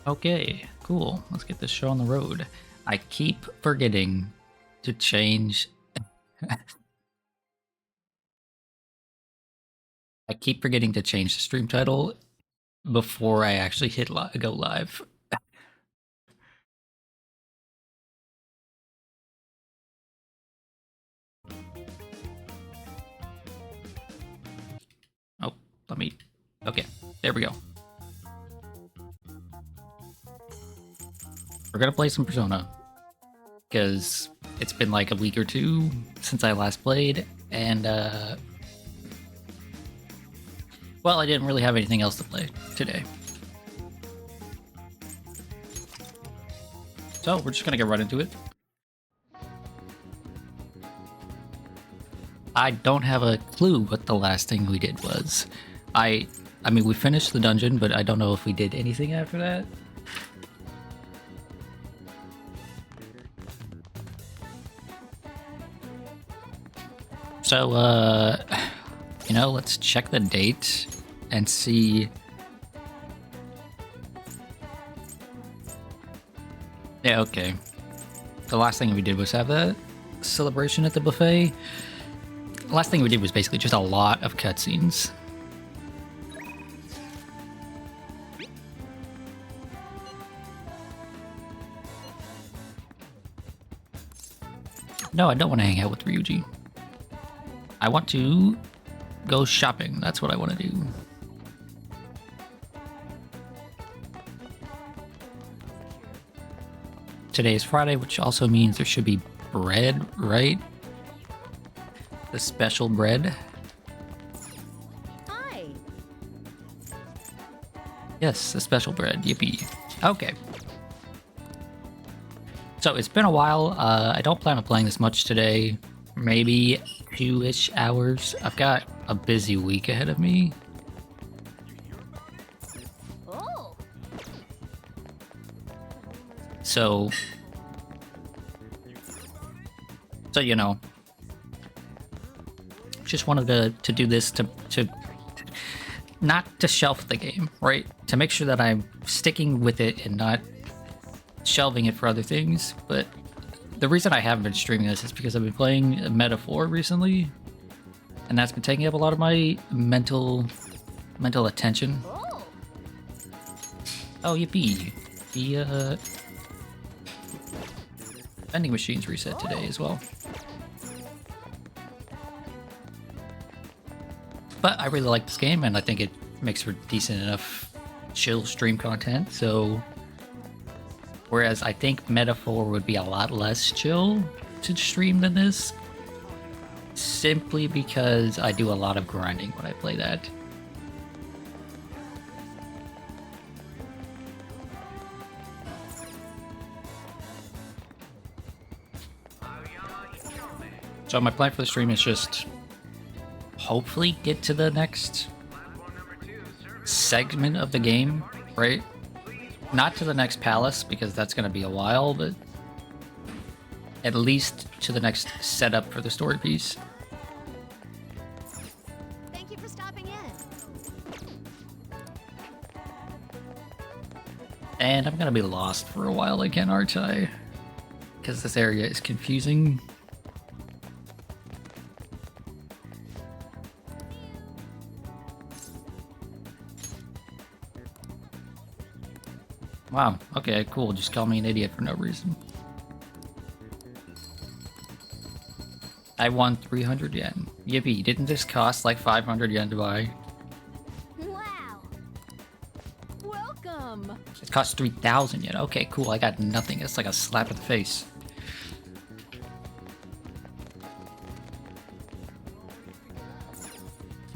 Okay, cool. Let's get this show on the road. I keep forgetting to change. I keep forgetting to change the stream title before I actually hit go live. Oh, let me. Okay, there we go. We're gonna play some Persona because it's been like a week or two since I last played, and well, I didn't really have anything else to play today. So we're just gonna get right into it. I don't have a clue what the last thing we did was. I mean, we finished the dungeon, but I don't know if we did anything after that. So, you know, let's check the date and see. Yeah, okay. The last thing we did was have that celebration at the buffet. The last thing we did was basically just a lot of cutscenes. No, I don't want to hang out with Ryuji. I want to go shopping. That's what I want to do. Today is Friday, which also means there should be bread, right? The special bread. Hi. Yes, the special bread. Yippee. Okay. So it's been a while. I don't plan on playing this much today. Maybe 2-ish hours. I've got a busy week ahead of me. Oh. So you know, just wanted to do this to not to shelf the game, right? To make sure that I'm sticking with it and not shelving it for other things. But the reason I haven't been streaming this is because I've been playing Metaphor recently, and that's been taking up a lot of my mental attention. Oh. Oh, yippee! The vending machines reset today as well. But I really like this game, and I think it makes for decent enough chill stream content. So, whereas I think Metaphor would be a lot less chill to stream than this, simply because I do a lot of grinding when I play that. So my plan for the stream is just hopefully get to the next segment of the game, right? Not to the next palace, because that's going to be a while, but at least to the next setup for the story piece. Thank you for stopping in. And I'm going to be lost for a while again, aren't I? Because this area is confusing. Wow, okay, cool. Just call me an idiot for no reason. I won 300 yen. Yippee, didn't this cost like 500 yen to buy? Wow. Welcome. It cost 3,000 yen. Okay, cool. I got nothing. It's like a slap in the face.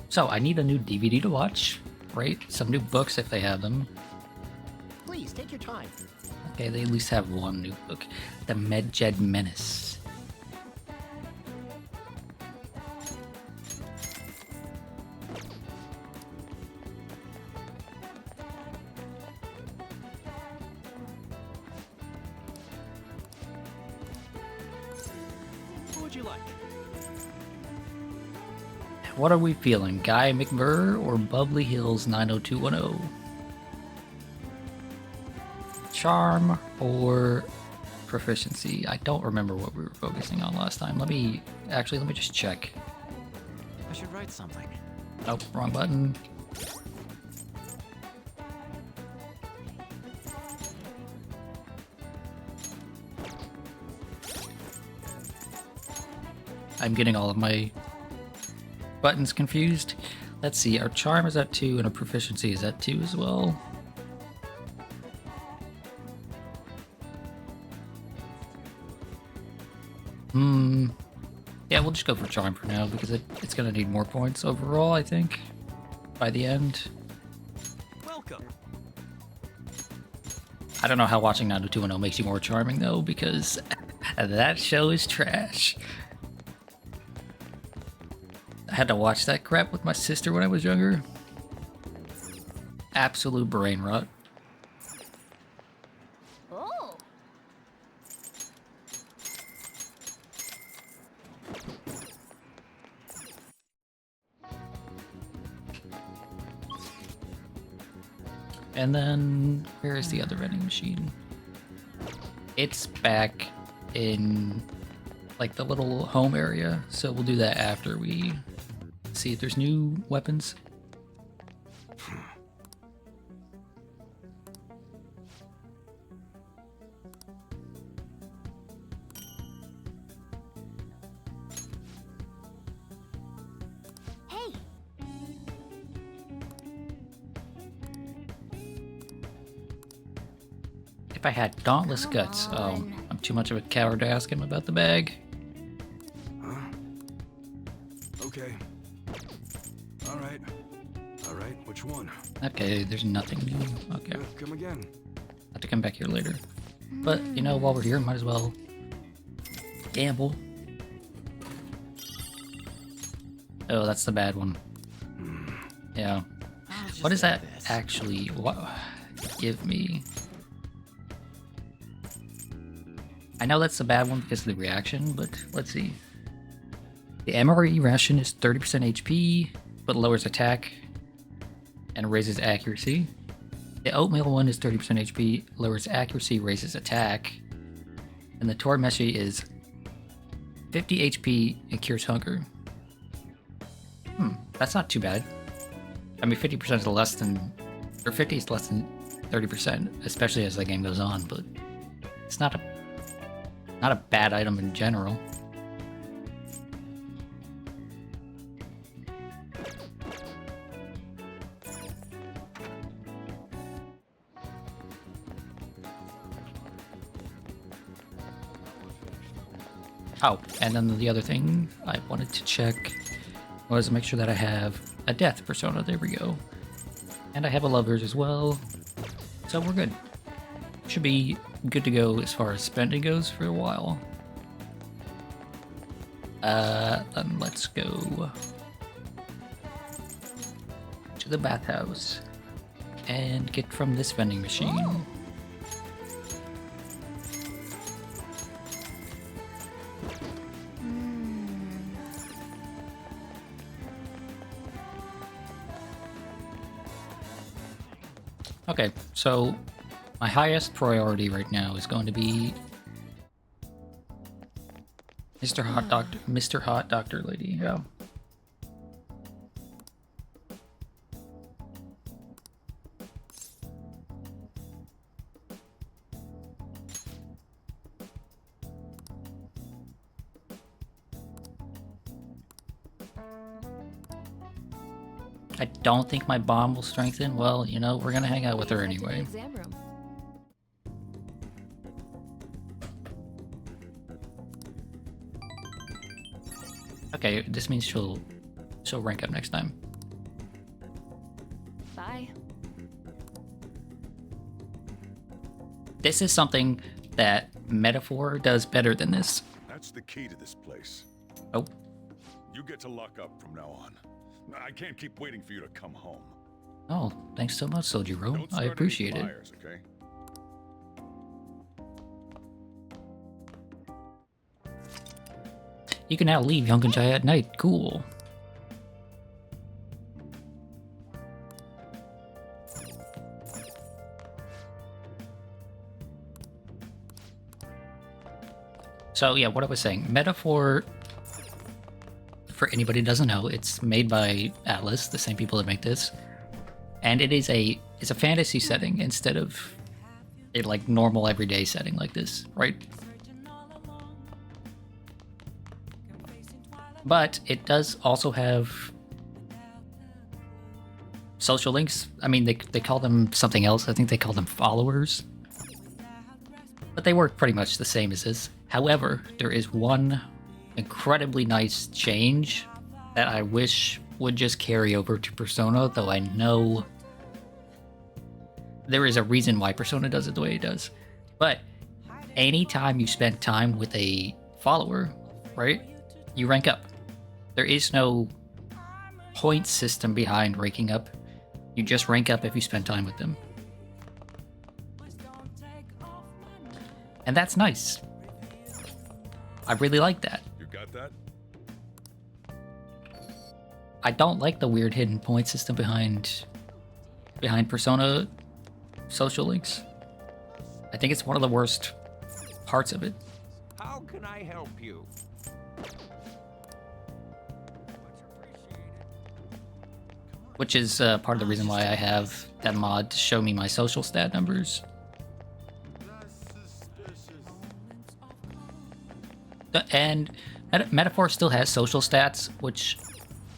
So, I need a new DVD to watch, right? Some new books if they have them. Please take your time. Okay, they at least have one new book. The Medjed Menace. What would you like? What are we feeling? Guy McVer or Bubbly Hills 90210? charm or proficiency. I don't remember what we were focusing on last time. Let me just check. I should write something. Nope, wrong button. I'm getting all of my buttons confused. Let's see, our charm is at 2 and our proficiency is at 2 as well. Yeah, we'll just go for charm for now because it's gonna need more points overall, I think, by the end. Welcome. I don't know how watching 90210 makes you more charming though, because that show is trash. I had to watch that crap with my sister when I was younger. Absolute brain rot. Oh. And then, where is the other vending machine? It's back in, like, the little home area, so we'll do that after we see if there's new weapons. Hey. If I had Dauntless Come Guts, oh, on. I'm too much of a coward to ask him about the bag. Huh? Okay. All right. All right. Which one? Okay, there's nothing new. Okay, Come again. I'll have to come back here later. But, you know, while we're here, might as well gamble. Oh, that's the bad one. Yeah. What does that actually give me? I know that's the bad one because of the reaction, but let's see. The MRE ration is 30% HP, but lowers attack and raises accuracy. The oatmeal one is 30% HP, lowers accuracy, raises attack. And the Tormeshi is 50 HP and cures hunger. That's not too bad. I mean, 50% is less than, or 50 is less than 30%, especially as the game goes on, but it's not a bad item in general. Oh, and then the other thing I wanted to check was make sure that I have a death persona. There we go. And I have a lovers as well. So we're good. Should be good to go as far as spending goes for a while. Then let's go to the bathhouse and get from this vending machine. Okay, so my highest priority right now is going to be Mr. Hot Doctor Lady. Yeah. I don't think my bomb will strengthen. Well, you know, we're gonna hang out with her Head to the anyway. exam room. Okay, this means she'll rank up next time. Bye. This is something that Metaphor does better than this. That's the key to this place. Oh, You get to lock up from now on. I can't keep waiting for you to come home. oh, thanks so much, Sojiro. Don't I start appreciate any it. fires, okay? You can now leave Yongenjaya at night. Cool. So yeah, what I was saying, Metaphor, for anybody who doesn't know, it's made by Atlas, the same people that make this, and it's a fantasy setting instead of a like normal everyday setting like this, right? But it does also have social links. I mean, they call them something else. I think they call them followers. But they work pretty much the same as this. However, there is one incredibly nice change that I wish would just carry over to Persona, though I know there is a reason why Persona does it the way it does. But anytime you spend time with a follower, right, you rank up. There is no point system behind ranking up. You just rank up if you spend time with them. And that's nice. I really like that. You got that? I don't like the weird hidden point system behind Persona social links. I think it's one of the worst parts of it. How can I help you? Which is part of the reason why I have that mod to show me my social stat numbers. And Metaphor still has social stats, which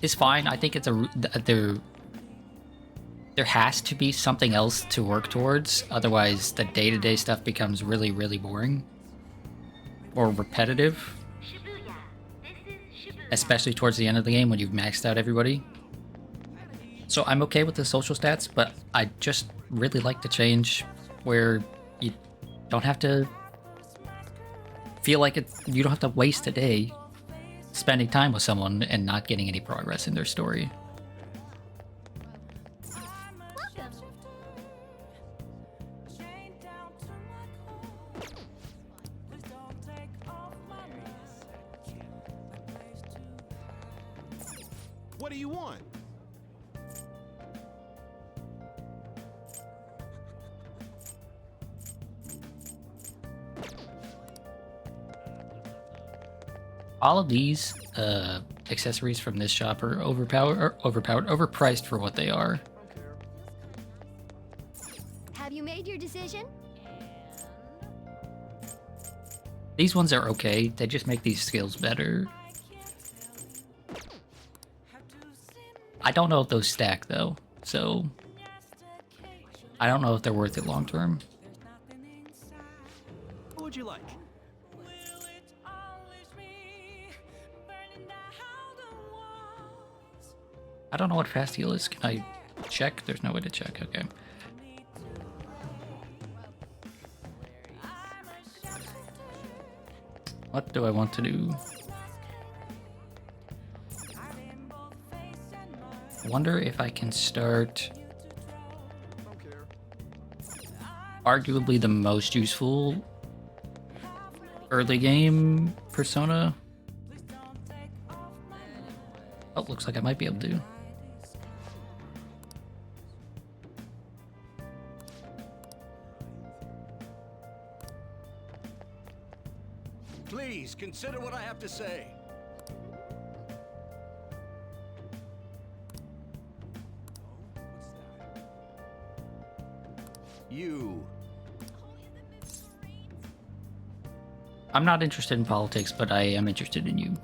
is fine. I think it's there has to be something else to work towards. Otherwise, the day-to-day stuff becomes really, really boring or repetitive. Especially towards the end of the game when you've maxed out everybody. So I'm okay with the social stats, but I just really like the change where you don't have to feel like you don't have to waste a day spending time with someone and not getting any progress in their story. What do you want? All of these accessories from this shop are overpriced for what they are. Have you made your decision? These ones are okay, they just make these skills better. I don't know if those stack though, so I don't know if they're worth it long term. What would you like? I don't know what fast heal is. Can I check? There's no way to check. Okay. What do I want to do? I wonder if I can start arguably the most useful early game Persona. Oh, looks like I might be able to. Please consider what I have to say. You. I'm not interested in politics, but I am interested in you.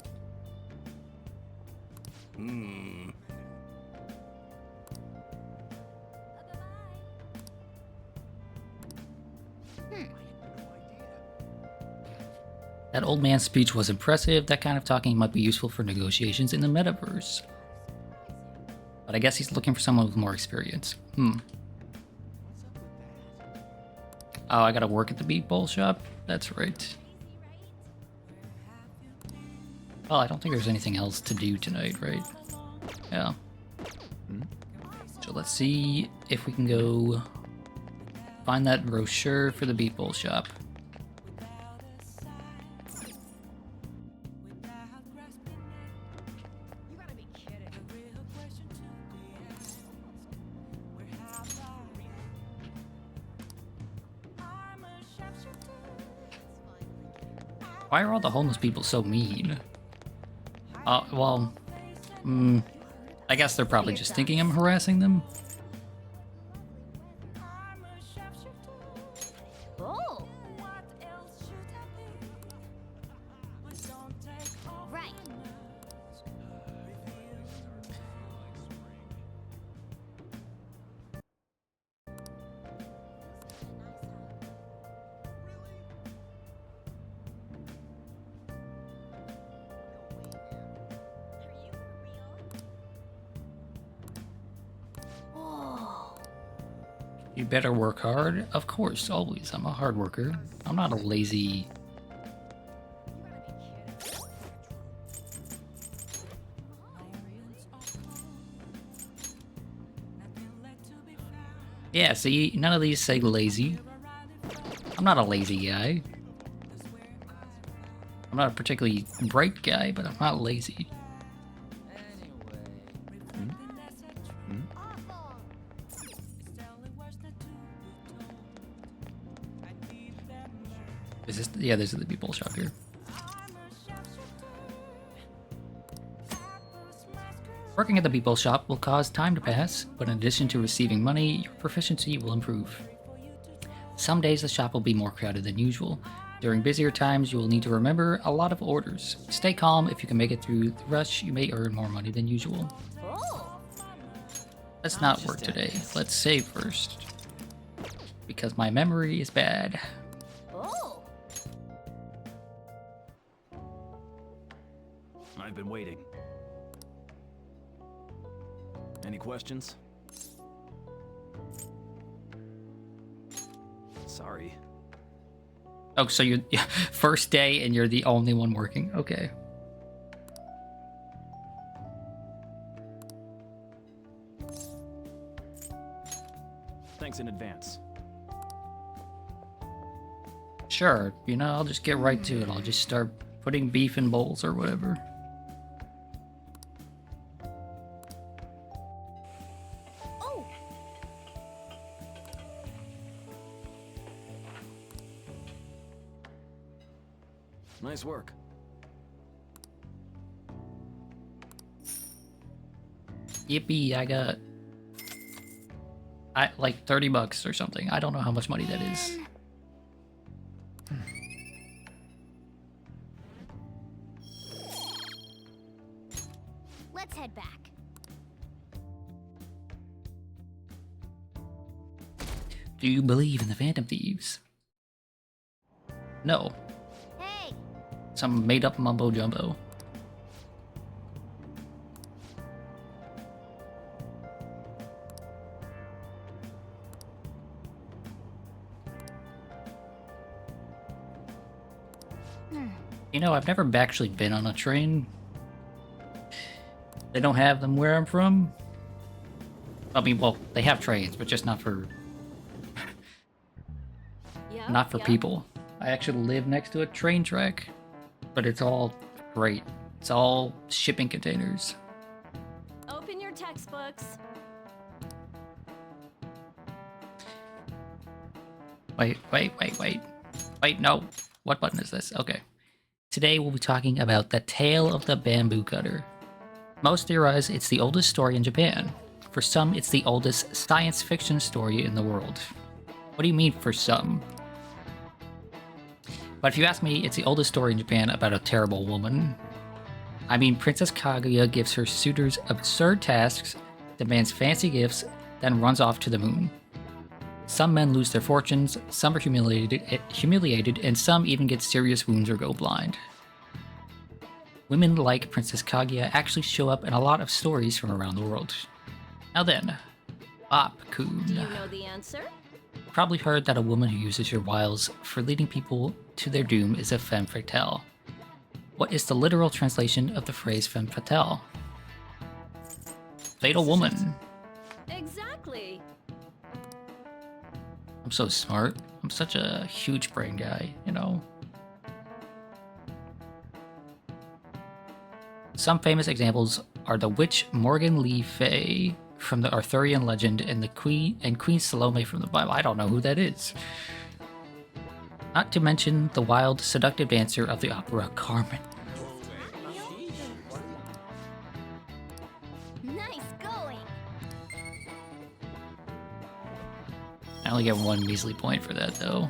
That old man's speech was impressive. That kind of talking might be useful for negotiations in the metaverse. But I guess he's looking for someone with more experience. Oh, I gotta work at the Beat Bowl shop? That's right. Well, I don't think there's anything else to do tonight, right? Yeah. So let's see if we can go find that brochure for the Beat Bowl shop. Why are all the homeless people so mean? Well, I guess they're probably just thinking I'm harassing them. Oh. Right. Oh. You better work hard. Of course, always. I'm a hard worker. I'm not a lazy... Yeah, see, none of these say lazy. I'm not a lazy guy. I'm not a particularly bright guy, but I'm not lazy. Awful. Is this... Yeah, this is the people shop here. Working at the people shop will cause time to pass, but in addition to receiving money, your proficiency will improve. Some days the shop will be more crowded than usual. During busier times, you will need to remember a lot of orders. Stay calm. If you can make it through the rush, you may earn more money than usual. Oh. Let's not work today. Let's save first. Because my memory is bad. Oh. I've been waiting. Any questions? Sorry. Oh, so you're first day and you're the only one working. Okay. Thanks in advance. Sure, you know, I'll just get right to it. I'll just start putting beef in bowls or whatever. Oh. Nice work. Yippee, I got... like 30 bucks or something. I don't know how much money that is. Let's head back. Do you believe in the Phantom Thieves? No. Hey. Some made-up mumbo-jumbo. You know, I've never actually been on a train. They don't have them where I'm from. I mean, well, they have trains, but just not for Yep, people. I actually live next to a train track, but it's all great. It's all shipping containers. Open your textbooks. Wait, no. What button is this? Okay. Today we'll be talking about The Tale of the Bamboo Cutter. Most theorize it's the oldest story in Japan. For some, it's the oldest science fiction story in the world. What do you mean for some? But if you ask me, it's the oldest story in Japan about a terrible woman. I mean, Princess Kaguya gives her suitors absurd tasks, demands fancy gifts, then runs off to the moon. Some men lose their fortunes, some are humiliated, and some even get serious wounds or go blind. Women like Princess Kaguya actually show up in a lot of stories from around the world. Now then, Op-kun. Do you know the answer? Probably heard that a woman who uses your wiles for leading people to their doom is a femme fatale. What is the literal translation of the phrase femme fatale? Fatal woman. Exactly. I'm so smart. I'm such a huge brain guy, you know? Some famous examples are the witch Morgan Le Fay from the Arthurian legend and Queen Salome from the Bible. I don't know who that is. Not to mention the wild, seductive dancer of the opera, Carmen. Nice going. I only get 1 measly point for that, though.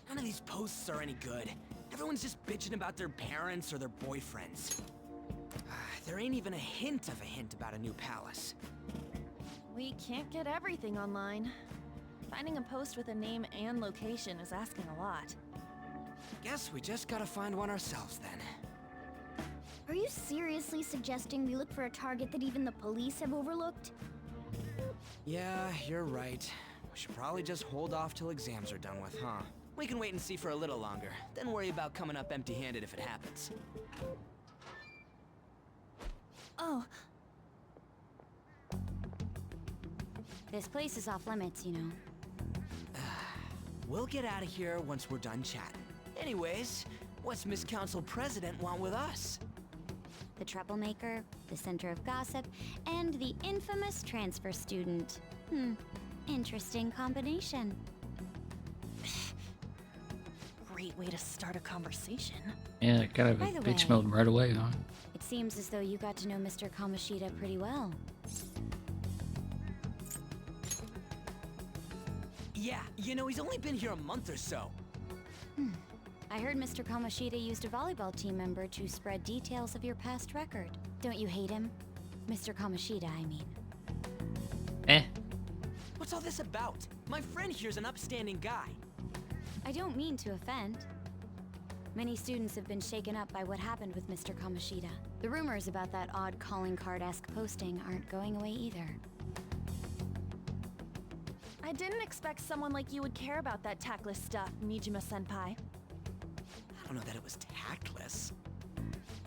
None of these posts are any good. Everyone's just bitching about their parents or their boyfriends. There ain't even a hint of a hint about a new palace. We can't get everything online. Finding a post with a name and location is asking a lot. Guess we just gotta find one ourselves then. Are you seriously suggesting we look for a target that even the police have overlooked? Yeah, you're right. We should probably just hold off till exams are done with, huh? We can wait and see for a little longer, then worry about coming up empty-handed if it happens. Oh, This place is off limits, you know. We'll get out of here once we're done chatting. Anyways, what's Miss Council President want with us? The troublemaker, the center of gossip, and the infamous transfer student. Interesting combination. great way to start a conversation. Yeah, kind of By a the bitch way- mode right away, huh? It seems as though you got to know Mr. Kamoshida pretty well. Yeah, you know, he's only been here a month or so. I heard Mr. Kamoshida used a volleyball team member to spread details of your past record. Don't you hate him? Mr. Kamoshida, I mean. Eh. What's all this about? My friend here's an upstanding guy. I don't mean to offend. Many students have been shaken up by what happened with Mr. Kamoshida. The rumors about that odd calling card-esque posting aren't going away either. I didn't expect someone like you would care about that tactless stuff, Nijima-senpai. I don't know that it was tactless.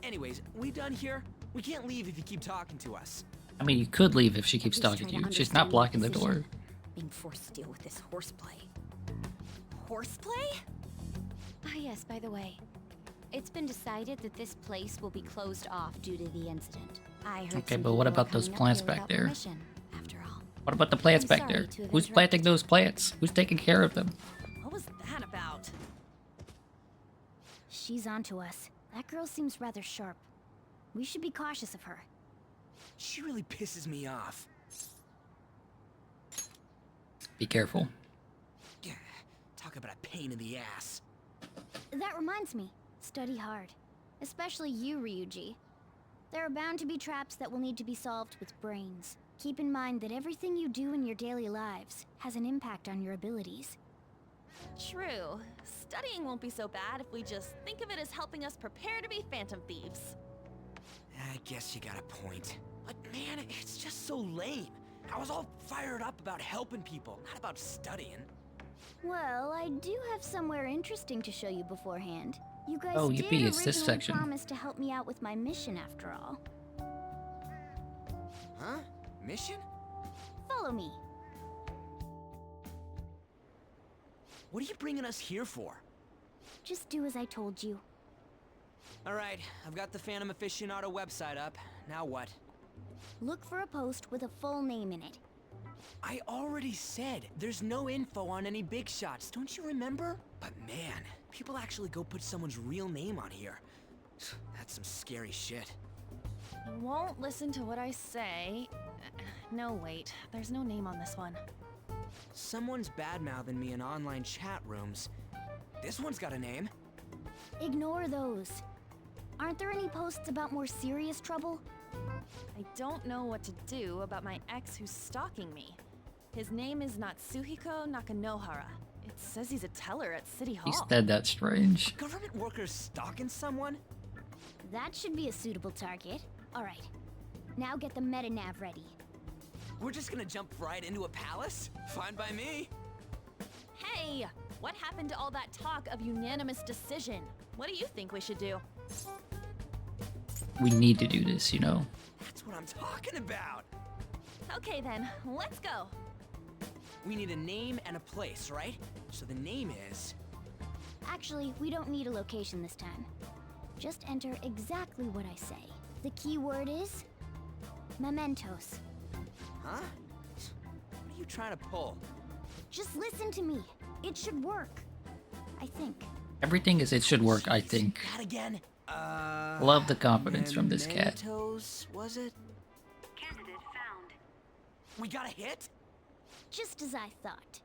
Anyways, we done here? We can't leave if you keep talking to us. I mean, you could leave if she keeps Just talking trying to to you. She's not understand blocking the your door. decision. Being forced to deal with this horseplay. Horseplay? Ah yes, by the way. It's been decided that this place will be closed off due to the incident. I heard Okay, some but what people about those coming up plants here back without there? permission, after all. What about the plants I'm back sorry there? to have Who's planting interrupted. those plants? Who's taking care of them? What was that about? She's onto us. That girl seems rather sharp. We should be cautious of her. She really pisses me off. Be careful. Yeah, talk about a pain in the ass. That reminds me, study hard. Especially you, Ryuji. There are bound to be traps that will need to be solved with brains. Keep in mind that everything you do in your daily lives has an impact on your abilities. True. Studying won't be so bad if we just think of it as helping us prepare to be phantom thieves. I guess you got a point. But man, it's just so lame. I was all fired up about helping people, not about studying. Well, I do have somewhere interesting to show you beforehand. You guys Oh, did yippee, it's this originally section. promise to help me out with my mission after all. Huh? Mission? Follow me. What are you bringing us here for? Just do as I told you. Alright, I've got the Phantom Aficionado website up. Now what? Look for a post with a full name in it. I already said there's no info on any big shots, don't you remember? But man, people actually go put someone's real name on here. That's some scary shit. You won't listen to what I say. No, wait. There's no name on this one. Someone's bad-mouthing me in online chat rooms. This one's got a name. Ignore those. Aren't there any posts about more serious trouble? I don't know what to do about my ex who's stalking me. His name is Natsuhiko Nakanohara. It says he's a teller at City Hall. He said that's strange. Government workers stalking someone? That should be a suitable target. Alright. Now get the metanav ready. We're just gonna jump right into a palace? Fine by me. Hey! What happened to all that talk of unanimous decision? What do you think we should do? We need to do this, you know? That's what I'm talking about. Okay then, let's go! We need a name and a place, right? So the name is... Actually, we don't need a location this time. Just enter exactly what I say. The key word is... mementos. Huh? What are you trying to pull? Just listen to me. It should work. I think. Everything is it should work, I think. That again? Love the confidence from this cat. Mementos, was it? Candidate found. We got a hit? Just as I thought.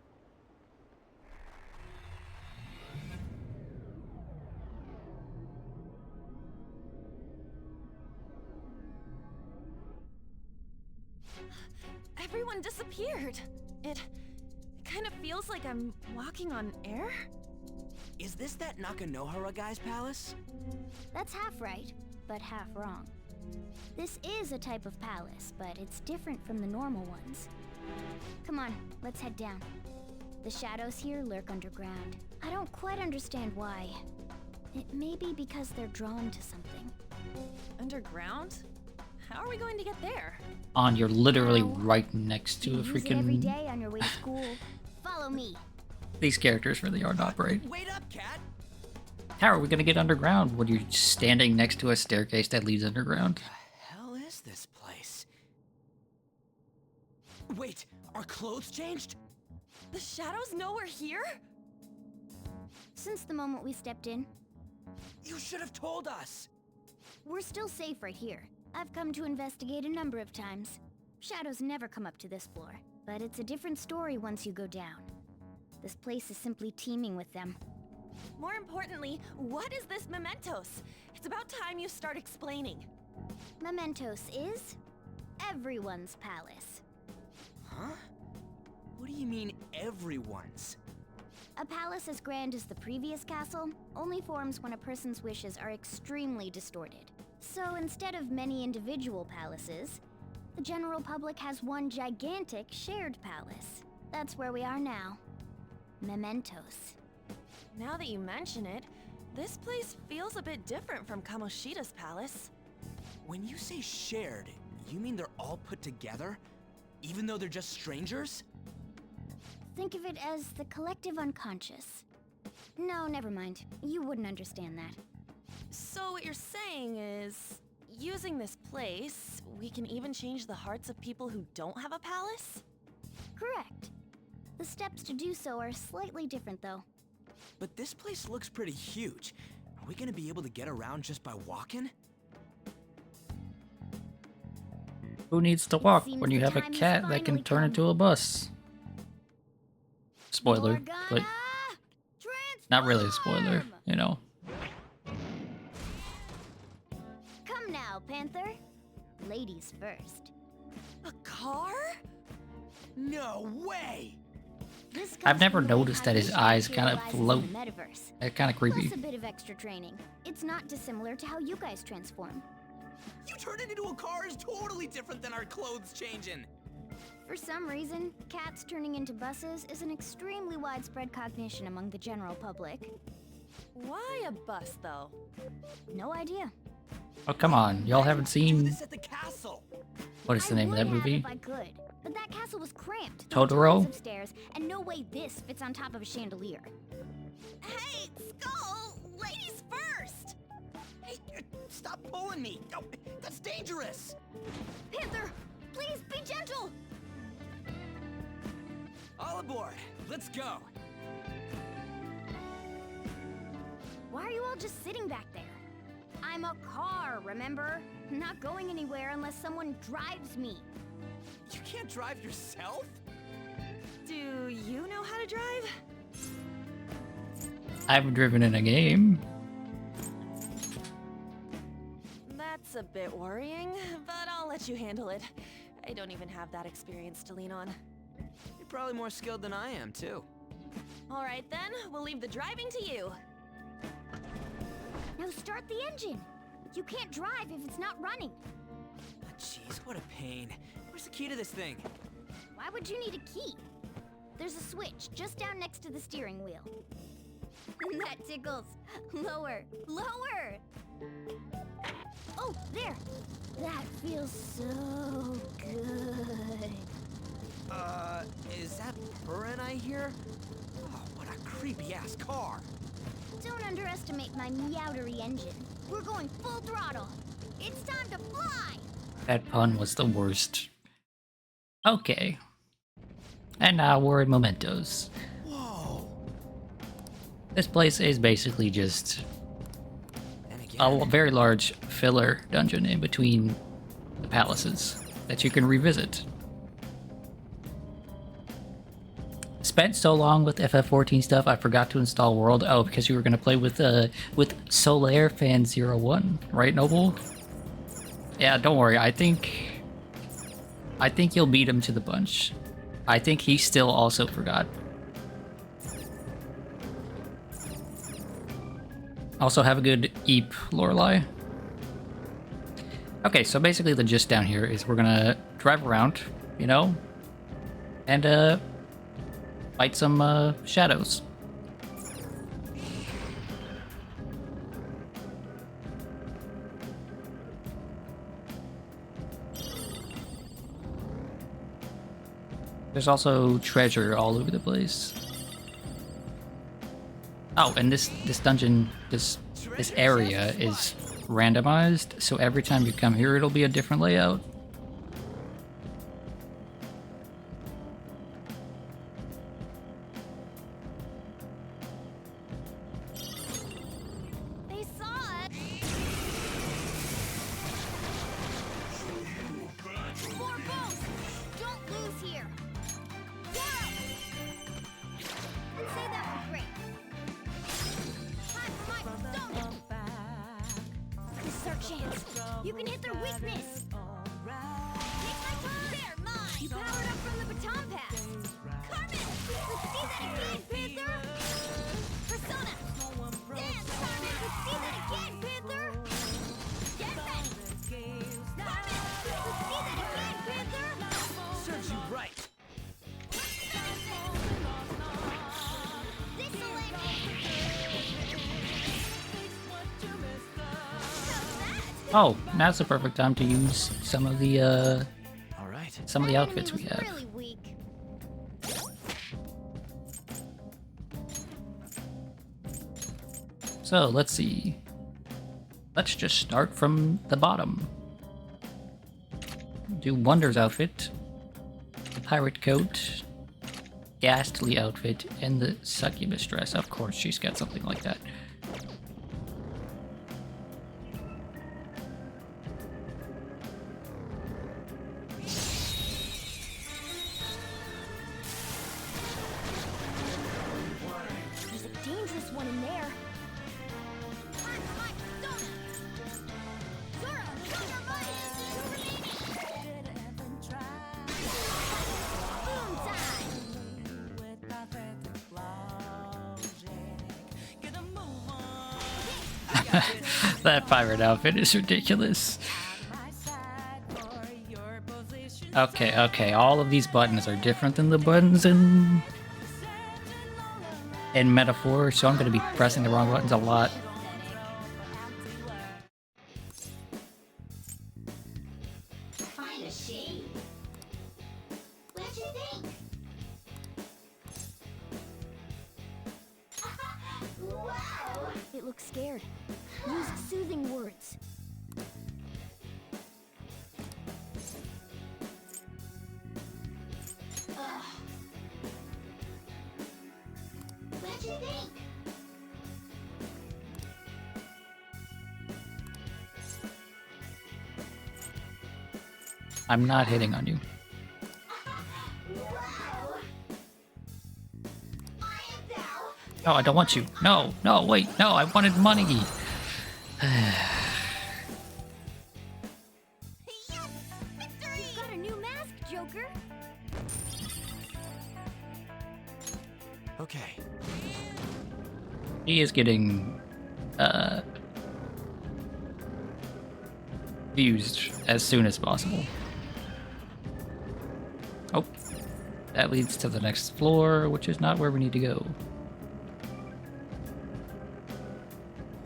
Everyone disappeared. It kind of feels like I'm walking on air. Is this that Nakanohara guy's palace? That's half right, but half wrong. This is a type of palace, but it's different from the normal ones. Come on, let's head down. The shadows here lurk underground. I don't quite understand why. It may be because they're drawn to something. Underground? How are we going to get there? You're literally Ow. right next to You a use it every freaking... day on your way to school. Follow me. These characters really are not bright. Wait up, cat! How are we gonna get underground when you're standing next to a staircase that leads underground? The hell is this place? Wait, our clothes changed? The shadows know we're here? Since the moment we stepped in, You should have told us! we're still safe right here. I've come to investigate a number of times. Shadows never come up to this floor, but it's a different story once you go down. This place is simply teeming with them. More importantly, what is this mementos? It's about time you start explaining. Mementos is everyone's palace. Huh? What do you mean, everyone's? A palace as grand as the previous castle only forms when a person's wishes are extremely distorted. So instead of many individual palaces, the general public has one gigantic shared palace. That's where we are now. Mementos. Now that you mention it, this place feels a bit different from Kamoshida's palace. When you say shared, you mean they're all put together? Even though they're just strangers? Think of it as the collective unconscious. No, never mind. You wouldn't understand that. So what you're saying is, using this place, we can even change the hearts of people who don't have a palace? Correct. The steps to do so are slightly different, though. But this place looks pretty huge. Are we gonna be able to get around just by walking? Who needs to walk Seems when you the have a time has cat that finally can turn come. into a bus? Spoiler, You're but gonna not really a spoiler, transform! you know. Come now, Panther. Ladies first. A car? No way! This I've comes never from the way noticed that his Kaioshin eyes kind of materializes in float. the metaverse. That's kind of creepy. Plus a bit of extra training. It's not dissimilar to how you guys transform. You turning into a car is totally different than our clothes changing! For some reason, cats turning into buses is an extremely widespread cognition among the general public. Why a bus, though? No idea. Oh, come on. Y'all haven't Do seen... this at the castle! What is the I name of that would have movie? If I could, but that castle was cramped. There were Totoro? tons of stairs, and no way this fits on top of a chandelier. Hey, Skull! Ladies first! Hey, stop pulling me! Oh, that's dangerous! Panther, please be gentle. All aboard! Let's go! Why are you all just sitting back there? I'm a car, remember? Not going anywhere unless someone drives me. You can't drive yourself? Do you know how to drive? I haven't driven in a game. That's a bit worrying, but I'll let you handle it. I don't even have that experience to lean on. You're probably more skilled than I am, too. All right then, we'll leave the driving to you. Now start the engine. You can't drive if it's not running. Oh, jeez, what a pain. Where's the key to this thing? Why would you need a key? There's a switch just down next to the steering wheel. That tickles. Lower, lower. Oh, there. That feels so good. Is that purring I hear? Oh, what a creepy-ass car. Don't underestimate my meowdery engine. We're going full throttle. It's time to fly! That pun was the worst. Okay. And now we're in Mementos. Whoa. This place is basically just And a again, very large filler dungeon in between the palaces that you can revisit. Spent so long with FF14 stuff, I forgot to install World. Oh, because you were gonna play with Solaire Fan 01, right, Noble? Yeah, don't worry. I think you'll beat him to the punch. I think he still also forgot. Also, have a good Eep, Lorelei. Okay, so basically the gist down here is we're gonna drive around, you know, and fight some shadows. There's also treasure all over the place. Oh, and this dungeon, this area is randomized, so every time you come here, it'll be a different layout. They saw us! More boats! Don't lose here! Zero! Let's say that was great. Time for my persona! This is our chance. You can hit their weakness! Take my turn! They're mine! You powered up from the baton pass! Carmen! Let's see that again, Panther! Persona! Dance, Carmen! Let's see that again, Panther! Get ready! Carmen! Let's see that again, Panther! serves you right. This'll end it! How's that? Oh, now's the perfect time to use some of the All right. outfits we That have. enemy was really weak. So let's see. Let's just start from the bottom. Do Wonder's outfit, the pirate coat, Ghastly outfit, and the succubus dress. Of course, she's got something like that. There's a dangerous one in there. Time for my persona! Zora, show your might! Boom time! That pirate outfit is ridiculous. Okay, all of these buttons are different than the buttons in Metaphor, so I'm going to be pressing the wrong buttons a lot. Find a shade. What'd you think? Wow! It looks scared. Use soothing words. Ugh. What'd you think? I'm not hitting on you. Wow! I am thou. No, I don't want you. No, wait, no, I wanted money. Yes! Victory! You got a new mask, Joker. Okay. He is getting used as soon as possible. Oh, that leads to the next floor, which is not where we need to go.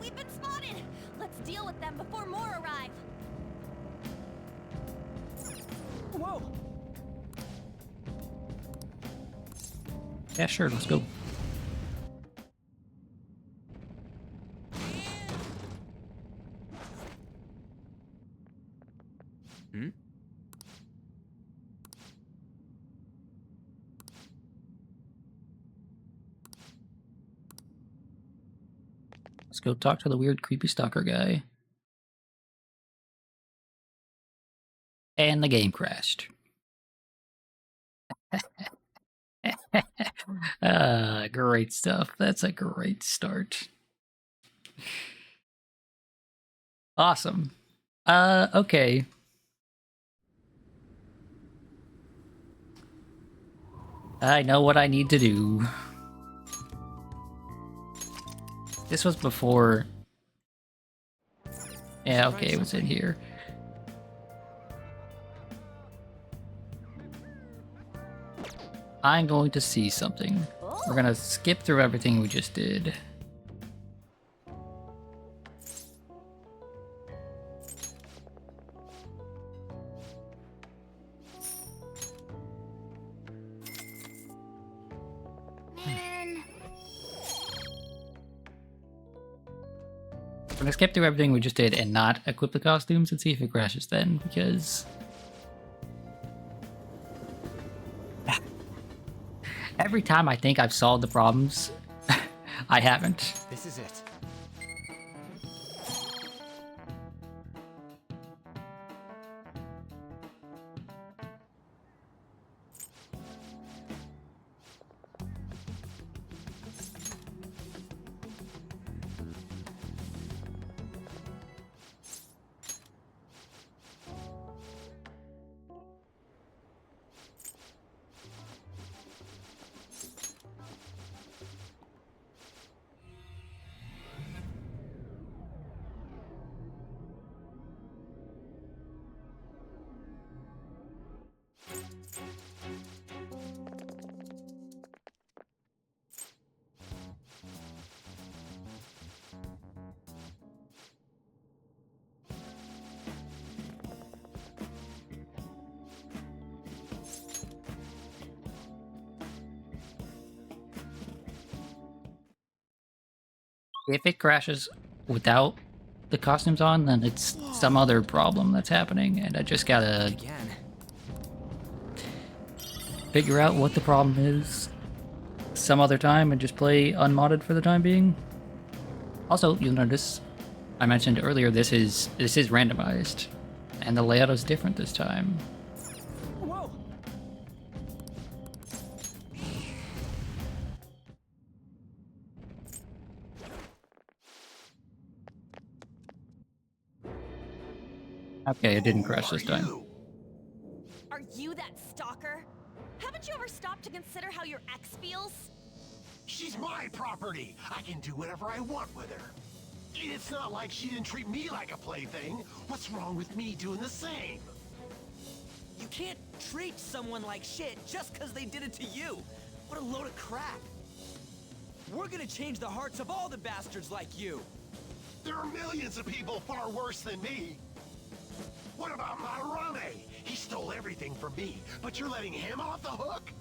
We've been spotted! Let's deal with them before more arrive. Whoa. Yeah, sure, let's go. Hmm? Let's go talk to the weird, creepy stalker guy. And the game crashed. Great stuff. That's a great start. Awesome. Okay. I know what I need to do. This was before... Yeah, okay, it was in here. I'm going to see something. We're gonna skip through everything we just did. Man. We're gonna skip through everything we just did and not equip the costumes and see if it crashes then, because... every time I think I've solved the problems, I haven't. This is it. If it crashes without the costumes on, then it's some other problem that's happening, and I just gotta Again. figure out what the problem is some other time and just play unmodded for the time being. Also, you'll notice I mentioned earlier this is randomized, and the layout is different this time. Whoa! Okay, it didn't crash this time. Are you that stalker? Haven't you ever stopped to consider how your ex feels? She's my property. I can do whatever I want with her. It's not like she didn't treat me like a plaything. What's wrong with me doing the same? You can't treat someone like shit just because they did it to you. What a load of crap. We're gonna change the hearts of all the bastards like you. There are millions of people far worse than me. What about Madarame? He stole everything from me, but you're letting him off the hook?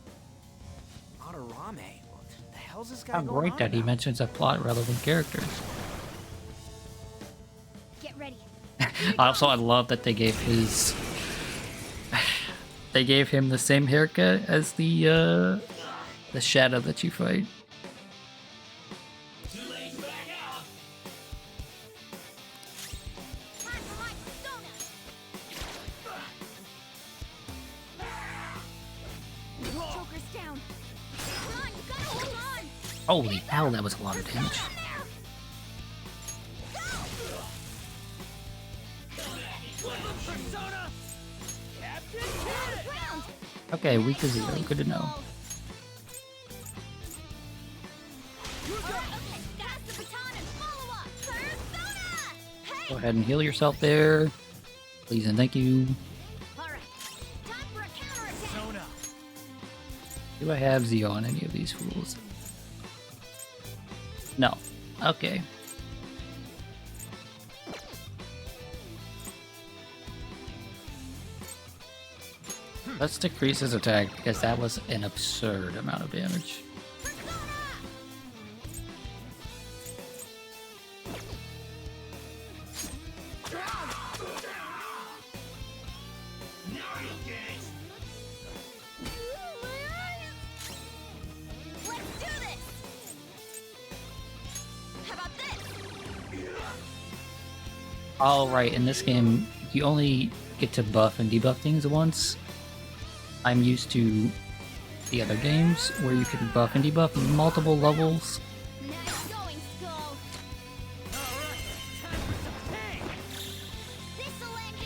Madarame? What the hell's this guy How going great on that he about? mentions a plot-relevant character. Get ready. Also, I love that they gave his... they gave him the same haircut as the shadow that you fight. Time for my persona. Joker's down. Come on, you gotta hold on. Holy hell, that was a lot of damage. Persona! Captain Kid! Ground. Okay, weak to zero, good to know. Okay, grasp the baton and follow up. Persona. Hey. Go ahead and heal yourself there. Please and thank you. All right. Time for a counterattack. Persona! Do I have Zio on any of these fools? No. Okay. Let's decrease his attack because that was an absurd amount of damage. Oh, right, in this game, you only get to buff and debuff things once. I'm used to the other games where you can buff and debuff multiple levels. Nice going, Skull. This'll end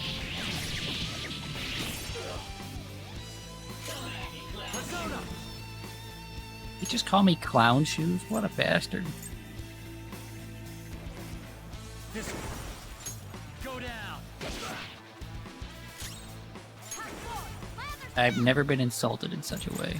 You just call me Clown Shoes? What a bastard. Go down. I've never been insulted in such a way.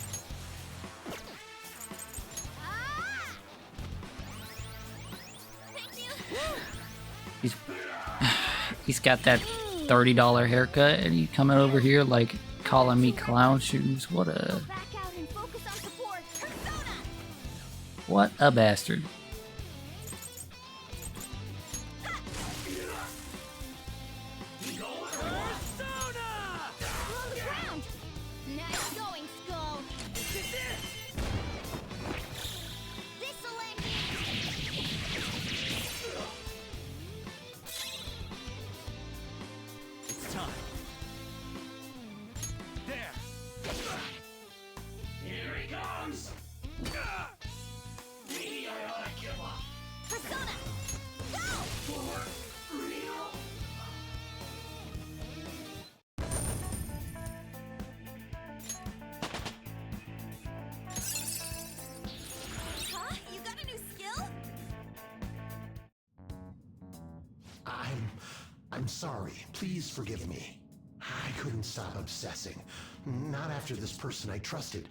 He's got that $30 haircut, and he coming over here like calling me Clown Shoes. What a back out and focus on support. Persona! what a bastard. We're on the ground. Nice going, Skull. This'll end It's time. There. Persona! Go! Huh? You got a new skill? I'm sorry. Please forgive me. I couldn't stop obsessing. Not after this person I trusted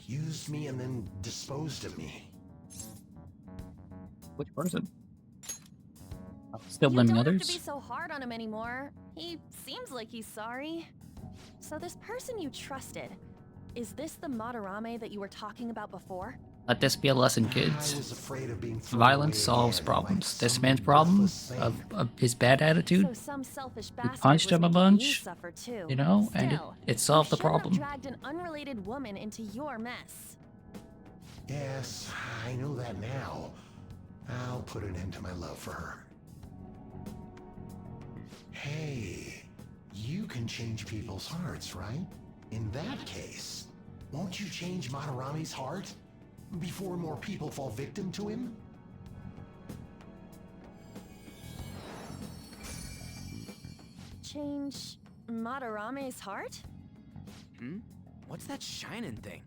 used me and then disposed of me. Which person? Still You blaming don't others? have to be so hard on him anymore. He seems like he's sorry. So this person you trusted, is this the Madarame that you were talking about before? Let this be a lesson, I kids. was afraid of being thrown Violence away solves again, problems. like This some man's problem worthless thing. of his bad attitude, So some selfish bastard punched was him a making bunch, you suffer too. you know, and Still, it solved the you shouldn't problem. have dragged an unrelated woman into your mess. Yes, I know that now. I'll put an end to my love for her. Hey, you can change people's hearts, right? In that case, won't you change Madarame's heart? Before more people fall victim to him? Change Madarame's heart? Hmm? What's that shining thing?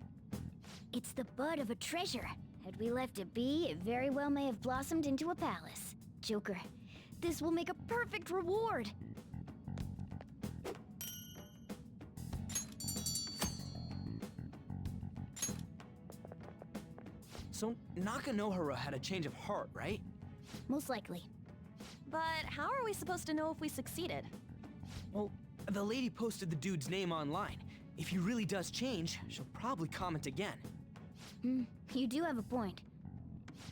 It's the bud of a treasure. Had we left it be, it very well may have blossomed into a palace. Joker, this will make a perfect reward. So Nakanohara had a change of heart, right? Most likely. But how are we supposed to know if we succeeded? Well, the lady posted the dude's name online. If he really does change, she'll probably comment again. You do have a point.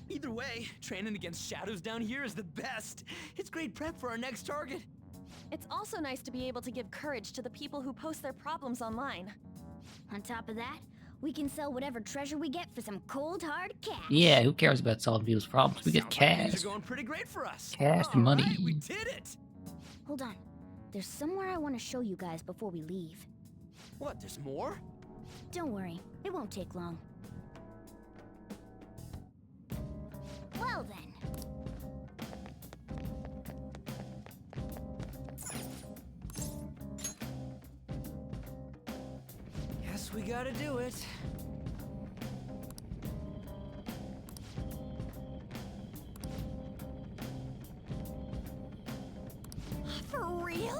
Either way, training against shadows down here is the best. It's great prep for our next target. It's also nice to be able to give courage to the people who post their problems online. On top of that, we can sell whatever treasure we get for some cold hard cash. Yeah, who cares about solving people's problems? We get Sounds like cash. things are going pretty great for us. Cash All money. right, we did it. Hold on. There's somewhere I want to show you guys before we leave. What? There's more? Don't worry, it won't take long. Well then. Guess we gotta do it. For real?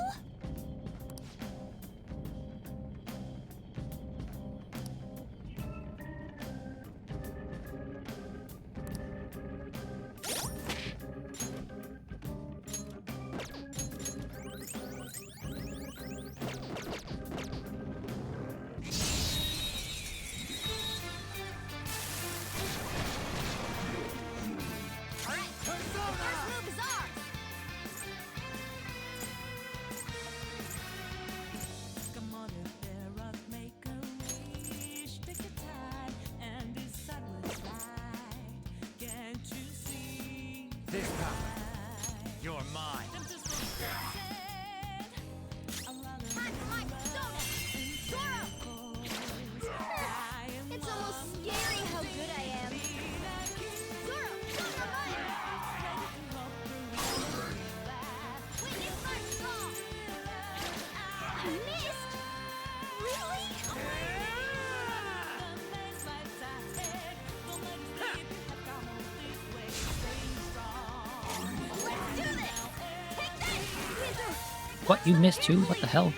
What, you missed too? What the hell?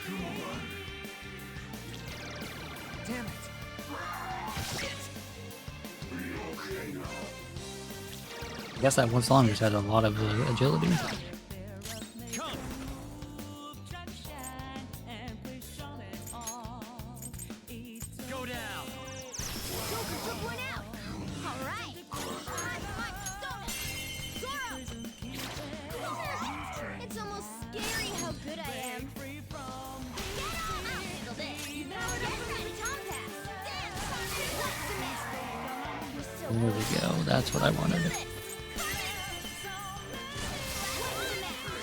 Damn it. I guess that one song just had a lot of agility. Go down. Joker took one out. All right. It's almost scary how good I am. Get on! I'll handle this. Get ready, Tom Pass. What's the matter? You're so There we go. That's what I wanted. What's the matter?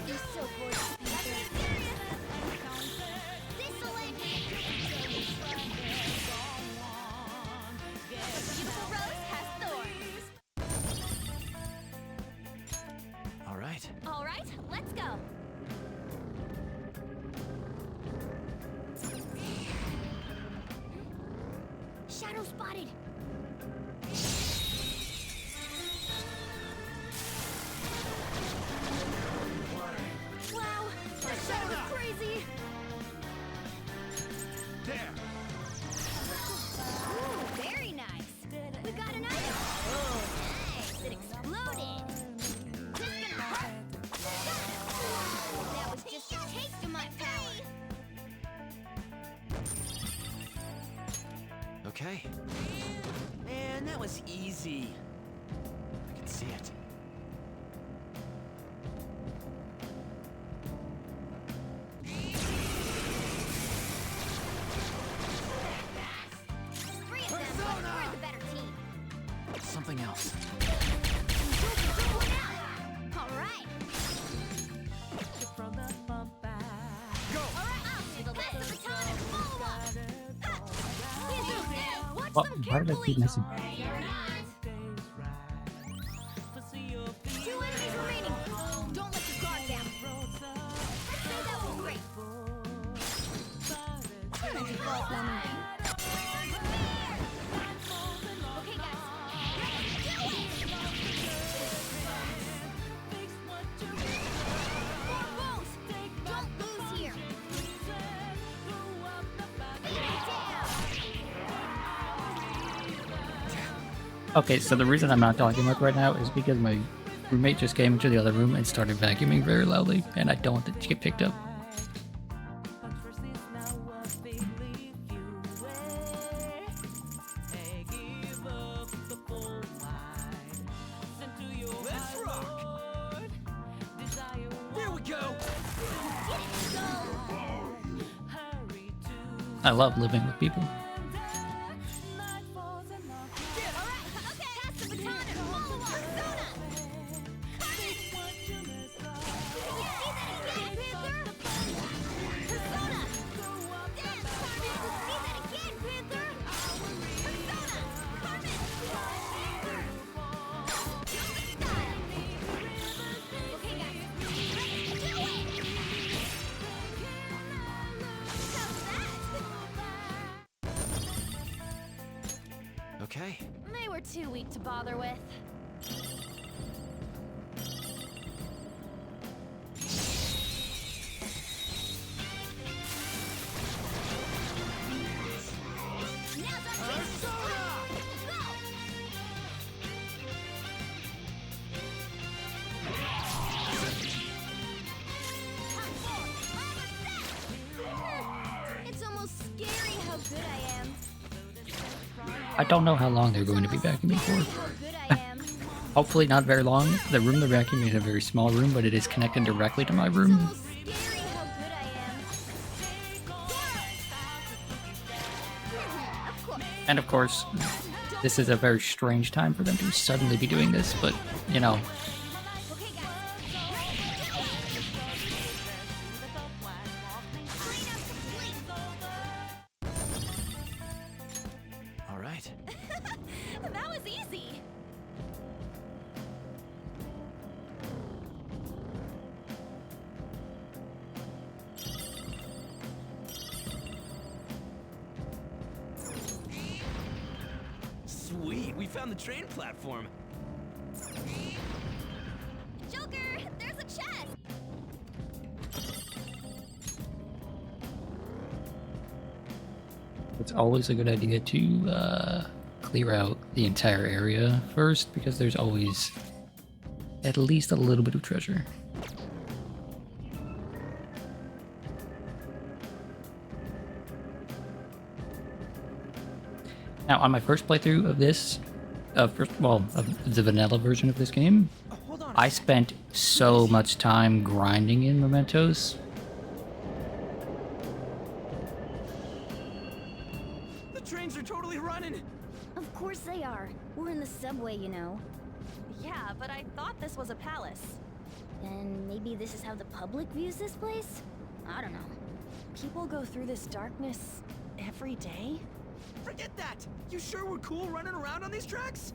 You're so gorgeous. This'll end a beautiful rose has thorns. All right. All right, let's go. Shadow spotted. Wow, that shadow is crazy. There. Ooh, very nice. We got an item. Oh, nice. It exploded. This gonna hurt. That was just a taste of my power. Okay. Man, that was easy. I can see it. Three of them, but we're the better team. Something else. All right. Go. All right, I'll handle this. Pass the baton and follow up. Ha! Watch What? them Why did I carefully. keep missing? Two enemies remaining. Don't let your guard down. I'd say that was great. Let's go, Fleming. Okay, guys. Do it! More bones. Don't lose here. Down. Okay, so the reason I'm not talking much right now is because my roommate just came into the other room and started vacuuming very loudly, and I don't want it to get picked up. Let's rock. There we go. I love living with people. Pass the baton and follow up. Persona! Can you see that again, Panther? Persona! Damn, Carmen! See that again, Panther? Persona! Carmen! Okay, guys. Let's do it! How's that? Okay. They were too weak to bother with. Now's our chance to go! It's almost scary how good I am. I don't know how long they're going to be vacuuming How for. good I am. Hopefully not very long. The room they're vacuuming is a very small room, but it is connected directly to my It's room. almost scary how good I am. Of course. And of course, this is a very strange time for them to suddenly be doing this, but, you know, Okay, guys. Cleanup complete. All right. That was easy. Sweet, we found the train platform. Joker, there's a chest. It's always a good idea to clear out the entire area first, because there's always at least a little bit of treasure. Now, on my first playthrough of this, of the vanilla version of this game, Hold on. I spent so much time grinding in mementos. The trains are totally running. Of course they are. We're in the subway, you know. Yeah, but I thought this was a palace. Then maybe this is how the public views this place? I don't know. People go through this darkness every day? Forget that. You sure we're cool running around on these tracks?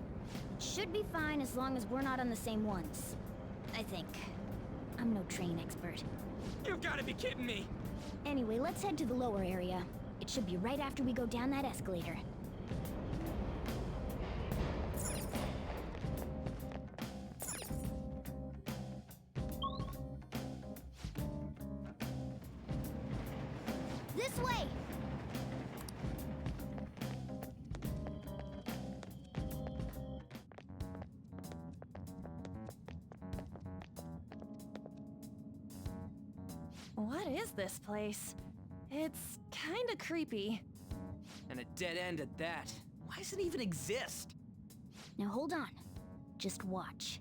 Should be fine as long as we're not on the same ones. I think. I'm no train expert. You've got to be kidding me. Anyway, let's head to the lower area. It should be right after we go down that escalator. This way! What is this place? It's kinda creepy. And a dead end at that. Why does it even exist? Now hold on. Just watch.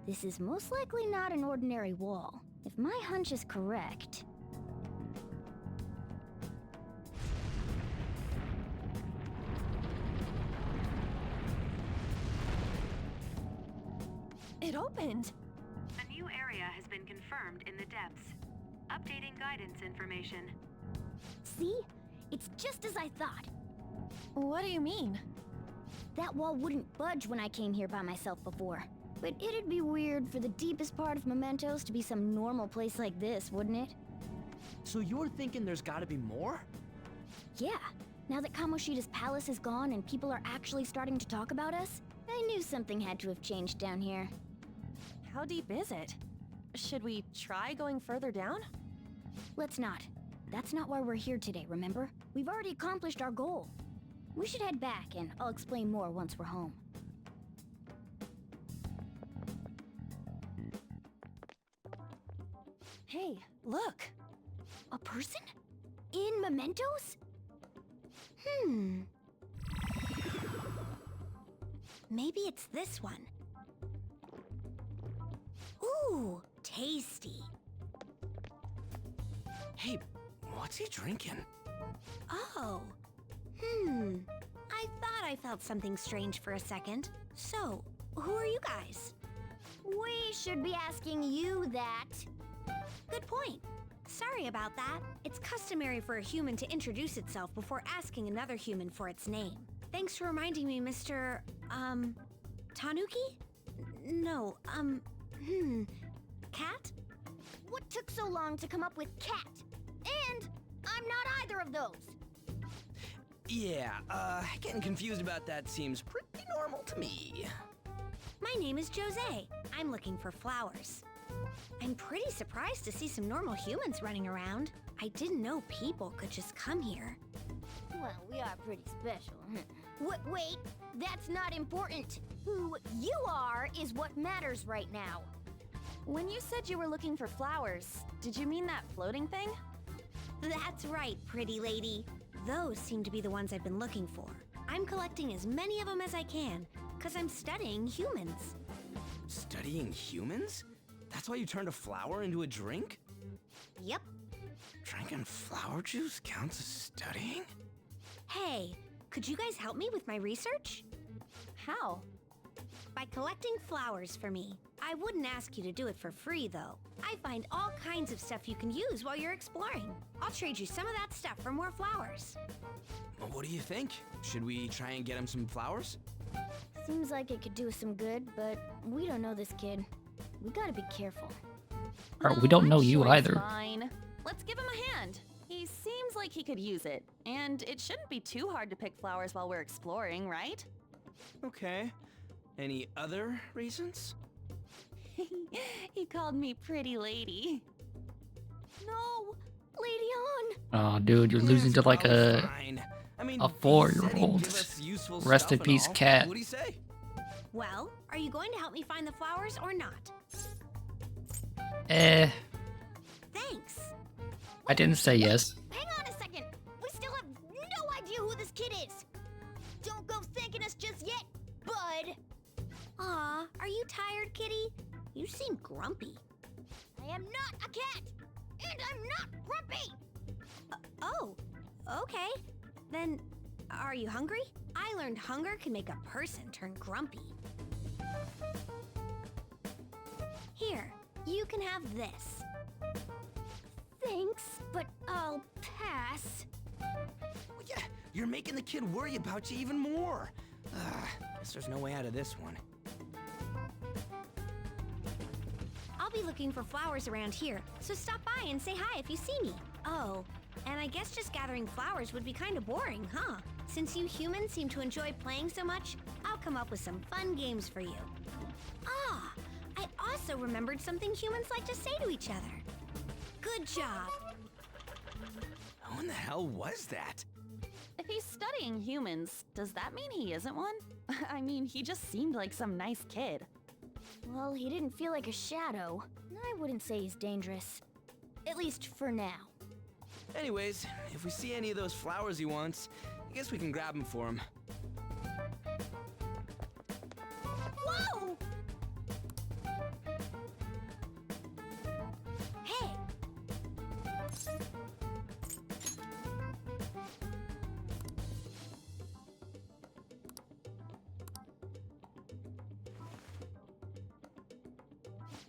This is most likely not an ordinary wall. If my hunch is correct... It opened! A new area has been confirmed in the depths. Updating guidance information. See? It's just as I thought. What do you mean? That wall wouldn't budge when I came here by myself before. But it'd be weird for the deepest part of Mementos to be some normal place like this, wouldn't it? So you're thinking there's got to be more? Yeah. Now that Kamoshida's palace is gone and people are actually starting to talk about us, I knew something had to have changed down here. How deep is it? Should we try going further down? Let's not. That's not why we're here today, remember? We've already accomplished our goal. We should head back, and I'll explain more once we're home. Hey, look! A person? In Mementos? Maybe it's this one. Ooh, tasty. Hey, what's he drinking? Oh. I thought I felt something strange for a second. So, who are you guys? We should be asking you that. Good point. Sorry about that. It's customary for a human to introduce itself before asking another human for its name. Thanks for reminding me, Mr. Tanuki? No, Cat? What took so long to come up with cat? And I'm not either of those. Yeah, getting confused about that seems pretty normal to me. My name is Jose. I'm looking for flowers. I'm pretty surprised to see some normal humans running around. I didn't know people could just come here. Well, we are pretty special. Wait, that's not important. Who you are is what matters right now. When you said you were looking for flowers, did you mean that floating thing? That's right, pretty lady. Those seem to be the ones I've been looking for. I'm collecting as many of them as I can, because I'm studying humans. Studying humans? That's why you turned a flower into a drink? Yep. Drinking flower juice counts as studying? Hey, could you guys help me with my research? How? By collecting flowers for me. I wouldn't ask you to do it for free, though. I find all kinds of stuff you can use while you're exploring. I'll trade you some of that stuff for more flowers. Well, what do you think? Should we try and get him some flowers? Seems like it could do us some good, but we don't know this kid. We gotta be careful. We don't I'm know you sure he's either. Fine. Let's give him a hand. He seems like he could use it, and it shouldn't be too hard to pick flowers while we're exploring, right? Okay. Any other reasons? He called me pretty lady. No! Lady On! Oh, dude, you're losing to like That's a probably fine. I mean, A he said he'd 4-year-old. give us useful Rest stuff in and peace, all. cat. What'd he say? Well, are you going to help me find the flowers or not? Thanks. I didn't say yes. Hang on a second. We still have no idea who this kid is. Don't go thanking us just yet, bud. Aw, are you tired, kitty? You seem grumpy. I am not a cat, and I'm not grumpy. Oh, okay. Then, are you hungry? I learned hunger can make a person turn grumpy. Here, you can have this. Thanks, but I'll pass. Well, yeah, you're making the kid worry about you even more. Guess there's no way out of this one. I'll be looking for flowers around here, so stop by and say hi if you see me. Oh, and I guess just gathering flowers would be kind of boring, huh? Since you humans seem to enjoy playing so much, I'll come up with some fun games for you. Ah, I also remembered something humans like to say to each other. Good job. Who in the hell was that? If he's studying humans, does that mean he isn't one? I mean, he just seemed like some nice kid. Well, he didn't feel like a shadow. I wouldn't say he's dangerous. At least for now. Anyways, if we see any of those flowers he wants, I guess we can grab them for him. Whoa! Hey!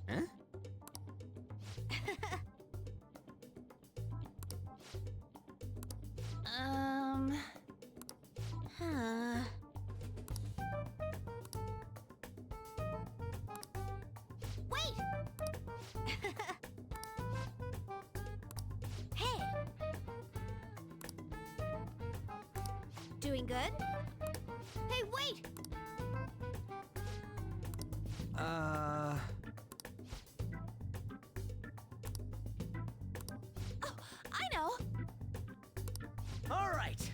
Huh? Huh. Wait! Hey! Doing good? Hey, wait! Oh, I know! All right.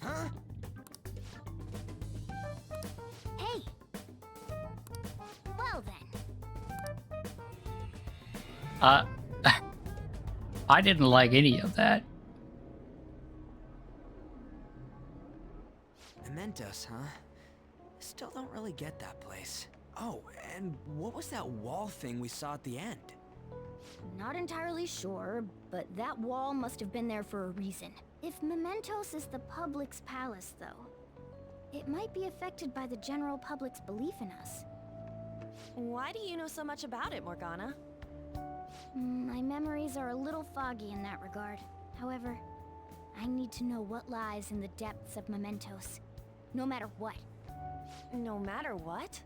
Huh? Hey! Well then. I didn't like any of that. Mementos, huh? Still don't really get that place. Oh, and what was that wall thing we saw at the end? Not entirely sure, but that wall must have been there for a reason. If Mementos is the public's palace, though, it might be affected by the general public's belief in us. Why do you know so much about it, Morgana? My memories are a little foggy in that regard. However, I need to know what lies in the depths of Mementos, no matter what. No matter what?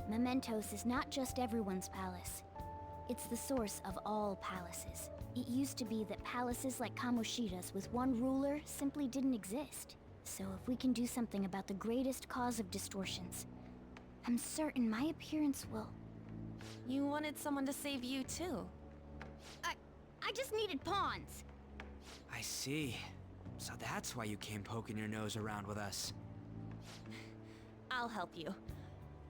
Mementos is not just everyone's palace. It's the source of all palaces. It used to be that palaces like Kamoshida's with one ruler simply didn't exist. So if we can do something about the greatest cause of distortions, I'm certain my appearance will... You wanted someone to save you, too. I just needed pawns. I see. So that's why you came poking your nose around with us. I'll help you.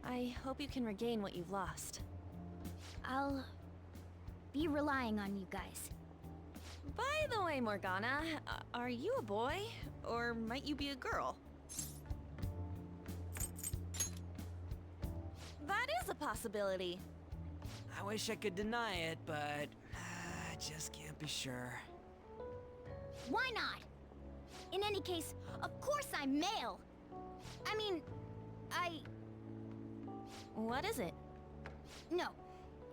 I hope you can regain what you've lost. I'll be relying on you guys. By the way, Morgana, are you a boy? Or might you be a girl? That is a possibility. I wish I could deny it, but I just can't be sure. Why not? In any case, of course I'm male. I mean, What is it? No,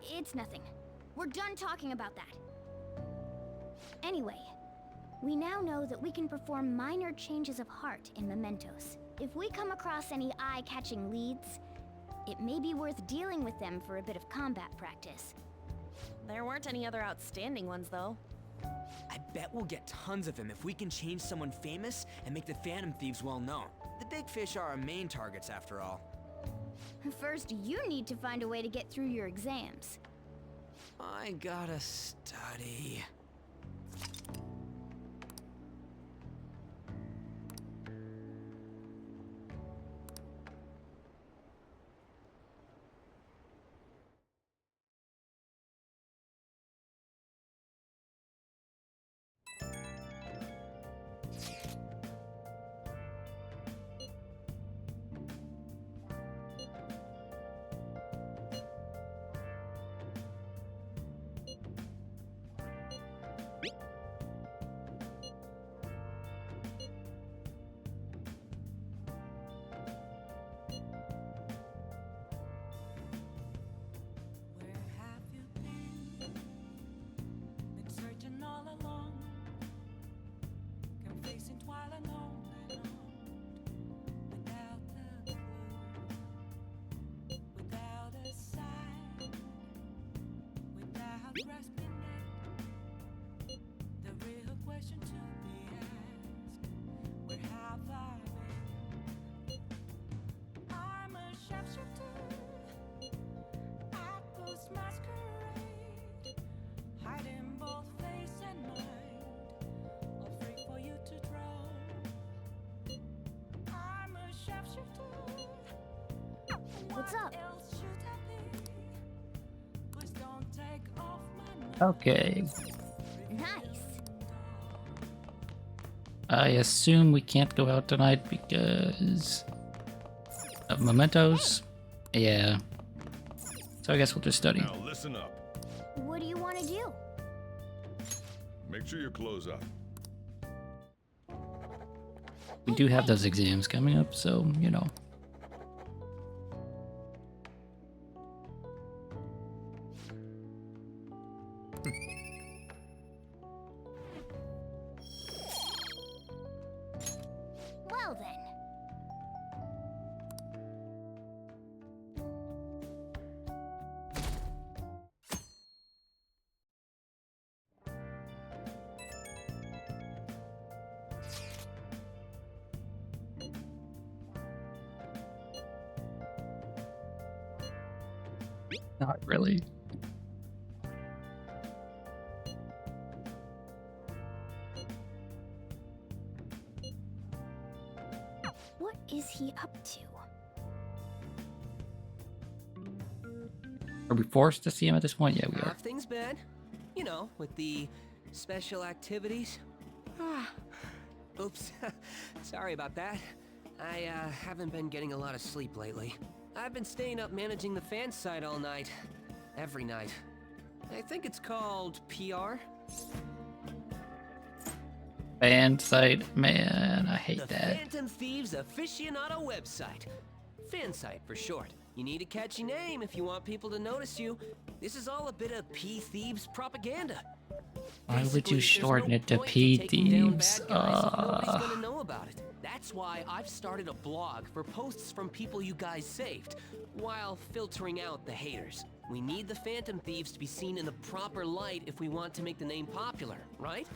it's nothing. We're done talking about that. Anyway, we now know that we can perform minor changes of heart in Mementos. If we come across any eye-catching leads, it may be worth dealing with them for a bit of combat practice. There weren't any other outstanding ones, though. I bet we'll get tons of them if we can change someone famous and make the Phantom Thieves well known. The big fish are our main targets, after all. First, you need to find a way to get through your exams. I gotta study. Where have you been? Been searching all along. Come facing twilight on and on. Without a clue. Without a sign. Without grasping it. The real question to be asked. Where have I been? I'm a sharpshooter. At post masquerade, hiding both face and mind, afraid for you to draw. I'm a sharpshooter. What's up? What else should I be? Please don't take off my mask. Okay. Nice. I assume we can't go out tonight because of mementos. Yeah. So I guess we'll just study. Now listen up. What do you want to do? Make sure your clothes up. We do have those exams coming up, so you know. Well then. Not really. What is he up to? Are we forced to see him at this point? Yeah, we How are. have things been? You know, with the special activities. Oops. Sorry about that. I haven't been getting a lot of sleep lately. I've been staying up managing the fan site all night. Every night. I think it's called PR. Fan site, man, I hate The that. Phantom Thieves aficionado website. Fan site for short. You need a catchy name if you want people to notice you. This is all a bit of P-Thieves propaganda. Why would Basically, you there's shorten no it to point P taking down Thieves? bad guys if nobody's gonna know about it. That's why I've started a blog for posts from people you guys saved, while filtering out the haters. We need the Phantom Thieves to be seen in the proper light if we want to make the name popular, right?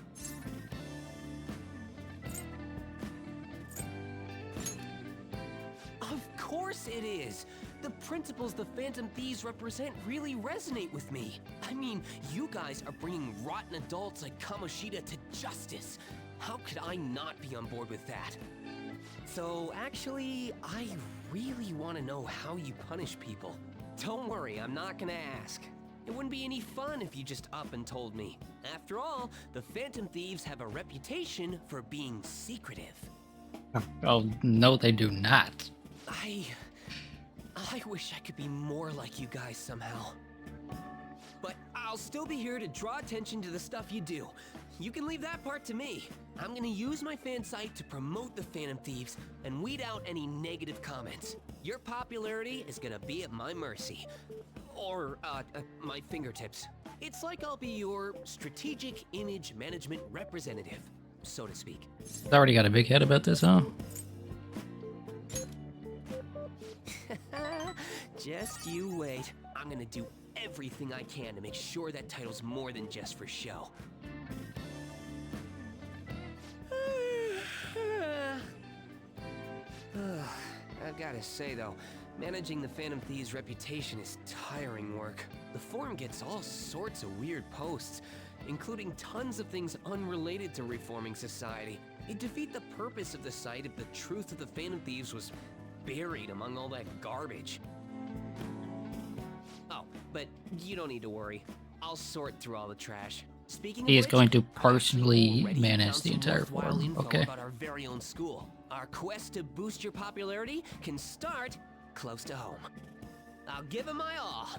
Of course it is! The principles the Phantom Thieves represent really resonate with me. I mean, you guys are bringing rotten adults like Kamoshida to justice. How could I not be on board with that? So, actually, I really want to know how you punish people. Don't worry, I'm not gonna ask. It wouldn't be any fun if you just up and told me. After all, the Phantom Thieves have a reputation for being secretive. Oh, no, they do not. I wish I could be more like you guys somehow. But I'll still be here to draw attention to the stuff you do. You can leave that part to me. I'm gonna use my fan site to promote the Phantom Thieves and weed out any negative comments. Your popularity is gonna be at my mercy. Or, my fingertips. It's like I'll be your strategic image management representative, so to speak. It's already got a big head about this, huh? Just you wait. I'm gonna do everything I can to make sure that title's more than just for show. gotta say though, managing the Phantom Thieves' reputation is tiring work. The forum gets all sorts of weird posts, including tons of things unrelated to reforming society. It'd defeat the purpose of the site if the truth of the Phantom Thieves was buried among all that garbage. Oh, but you don't need to worry. I'll sort through all the trash. Speaking He of is which, going to I personally already manage found the some entire worthwhile forum. info Okay. about our very own school. Our quest to boost your popularity can start close to home. I'll give it my all.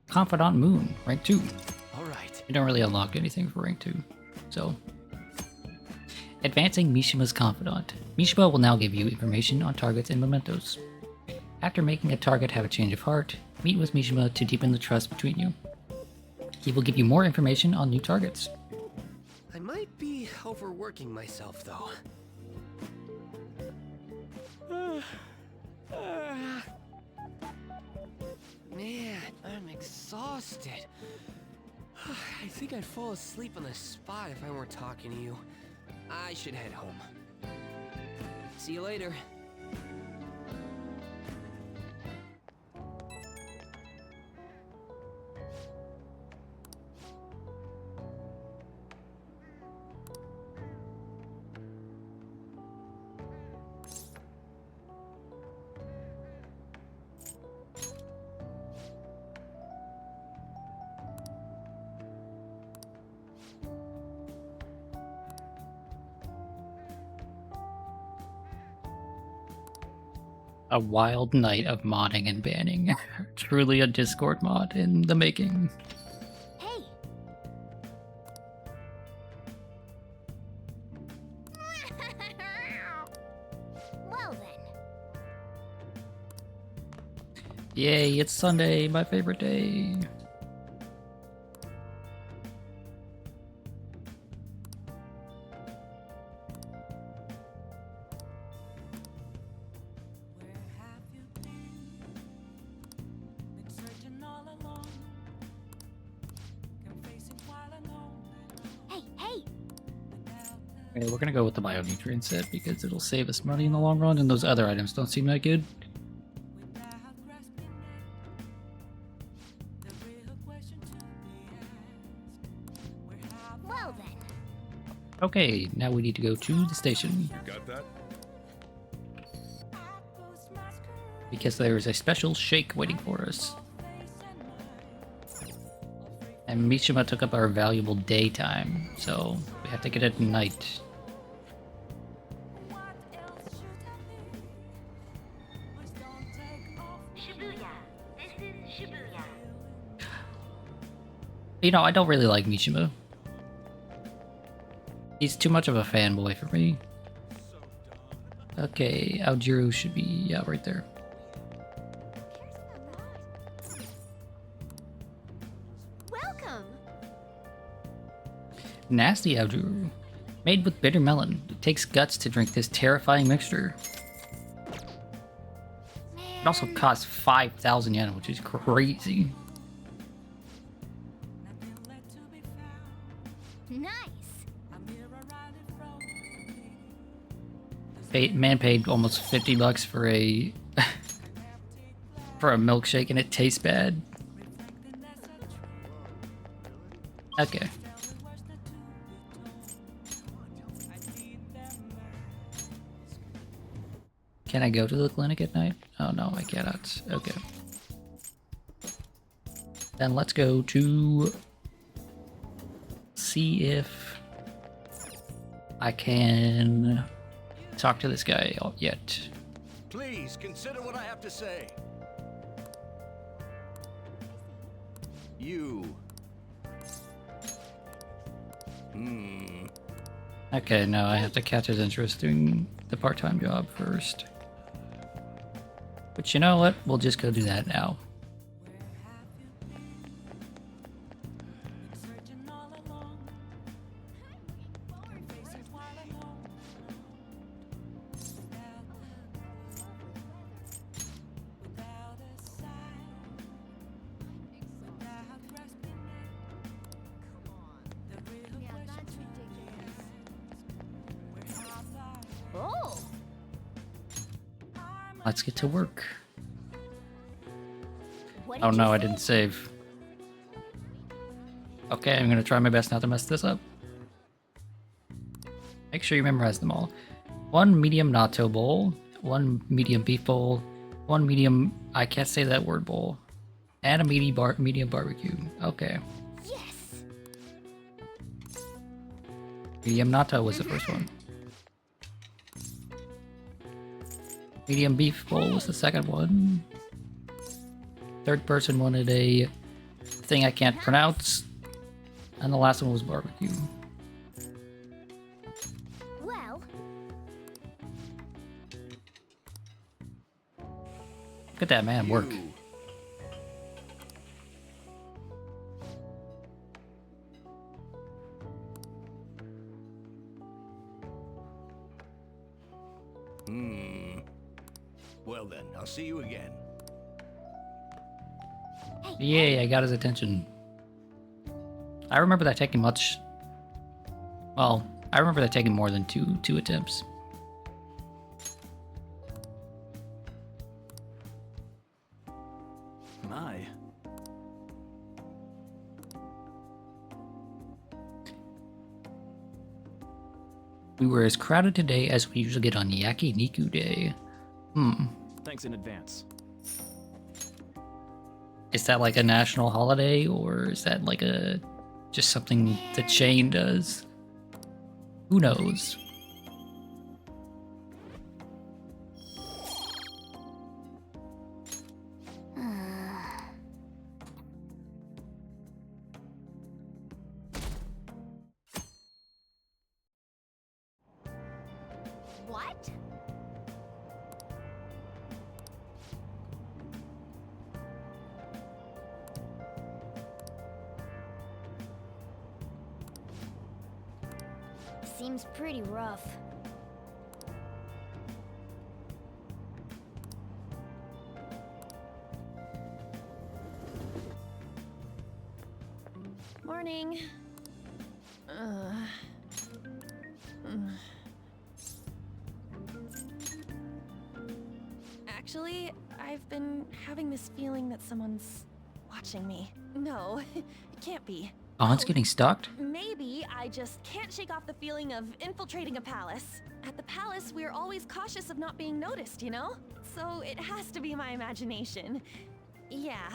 Confidant Moon, rank 2. All right. You don't really unlock anything for rank 2, so. Advancing Mishima's Confidant. Mishima will now give you information on targets and mementos. After making a target have a change of heart, meet with Mishima to deepen the trust between you. He will give you more information on new targets. I might be overworking myself though. Man, I'm exhausted. I think I'd fall asleep on the spot if I weren't talking to you. I should head home. See you later. A wild night of modding and banning. Truly a Discord mod in the making. Hey! Well then. Yay, it's Sunday, my favorite day. Where have you been? Been searching all along. Kept facing while alone. Hey, hey! Okay, we're gonna go with the bionutrient set because it'll save us money in the long run, and those other items don't seem that good. Without grasping at the real question to be asked. Where have Well then. Okay, now we need to go to the station You got that? because there is a special shake waiting for us. And Mishima took up our valuable daytime, so we have to get it at night. Shibuya. This is Shibuya. You know, I don't really like Mishima. He's too much of a fanboy for me. Okay, Aojiro should be, yeah, right there. Welcome! Nasty Aojiro. Made with bitter melon. It takes guts to drink this terrifying mixture. It also costs 5,000 yen, which is crazy. Nice! Man paid almost 50 bucks for a for a milkshake and it tastes bad. Okay. Can I go to the clinic at night? Oh no, I cannot. Okay. Then let's go to see if I can talk to this guy yet. Please consider what I have to say. You. Okay, no, I have to catch his interest doing the part-time job first. But you know what? We'll just go do that now. Oh. Let's get to work. What Oh did no, you I say? didn't save. Okay, I'm gonna try my best not to mess this up. Make sure you memorize them all. 1 medium natto bowl, 1 medium beef bowl, 1 medium, I can't say that word, bowl, and a medium barbecue. Okay. Yes. Medium natto was the first one. Medium beef bowl was the second one. Third person wanted a thing I can't pronounce. And the last one was barbecue. Well, Look at that man work. You. Well then, I'll see you again. Yay, I got his attention. I remember that taking much... Well, I remember that taking more than two attempts. My. We were as crowded today as we usually get on Yakiniku Day. Thanks in advance. Is that like a national holiday, or is that like a... just something the chain does? Who knows? what? Seems pretty rough. Morning. Actually, I've been having this feeling that someone's watching me. No, it can't be. Aunt's getting stalked? Maybe I just can't shake off the feeling of infiltrating a palace. At the palace, we're always cautious of not being noticed, you know? So it has to be my imagination. Yeah.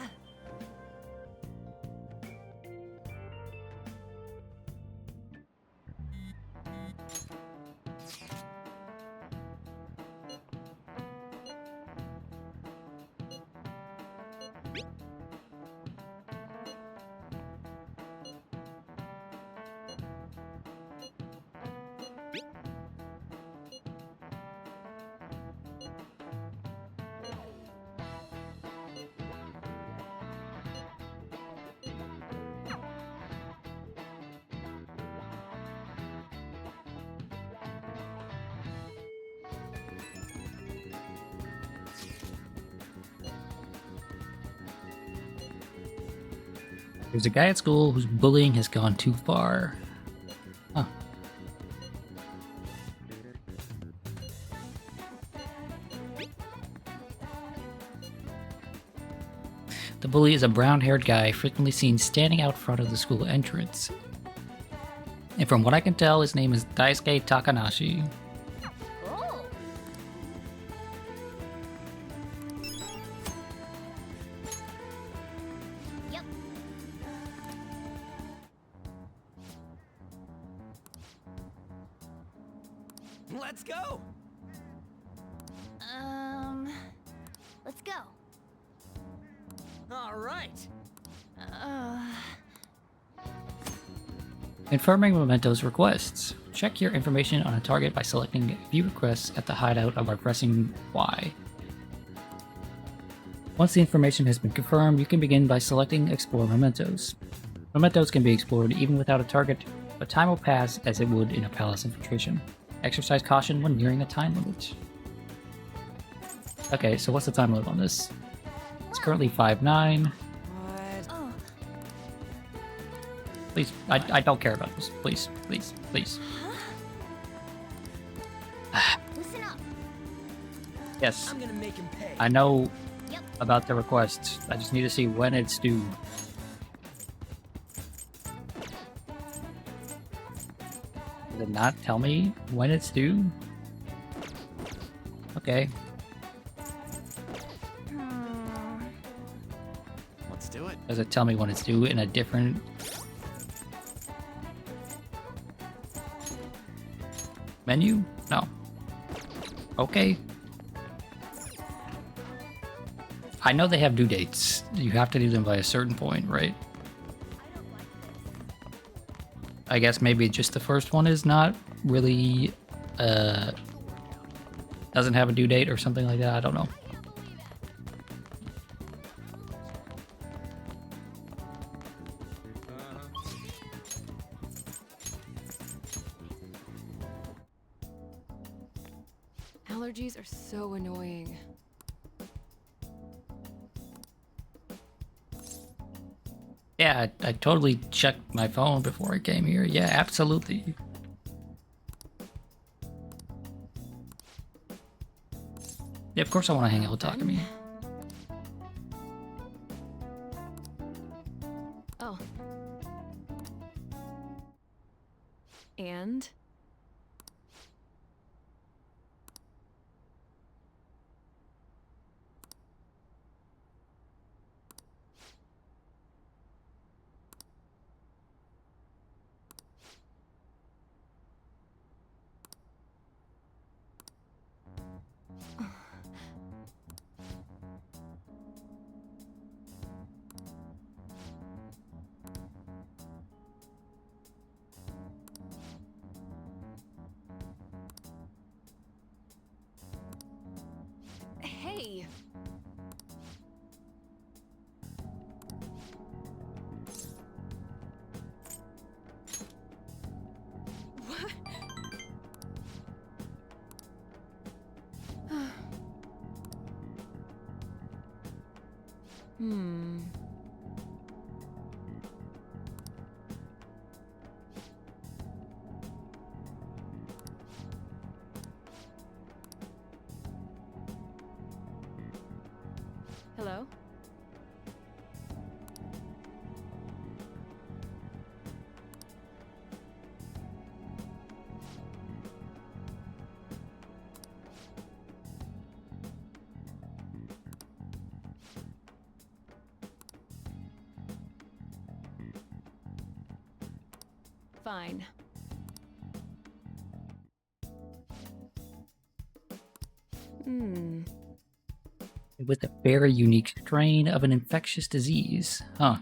There's a guy at school whose bullying has gone too far. Huh. The bully is a brown-haired guy frequently seen standing out front of the school entrance. And from what I can tell, his name is Daisuke Takanashi. Oh. Yep. Let's go! Let's go. All right. Confirming Memento's requests. Check your information on a target by selecting View Requests at the hideout or by pressing Y. Once the information has been confirmed, you can begin by selecting Explore Mementos. Mementos can be explored even without a target, but time will pass as it would in a palace infiltration. Exercise caution when nearing the time limit. Okay, so what's the time limit on this? It's currently 5:09. What? Oh, Please, I don't care about this. Please, please, please. this Yes, I'm gonna make him pay. I know Yep. about the request. I just need to see when it's due. Does it not tell me when it's due? Okay. Let's do it. Does it tell me when it's due in a different menu? No. Okay. I know they have due dates. You have to do them by a certain point, right? I guess maybe just the first one is not really, doesn't have a due date or something like that. I don't know. Allergies are so annoying. Yeah, I totally checked my phone before I came here. Yeah, absolutely. Yeah, of course I want to hang out with Takumi. Oh. And? Hey! What? Hmm. Hello? Fine. Hmm. With a very unique strain of an infectious disease. Huh.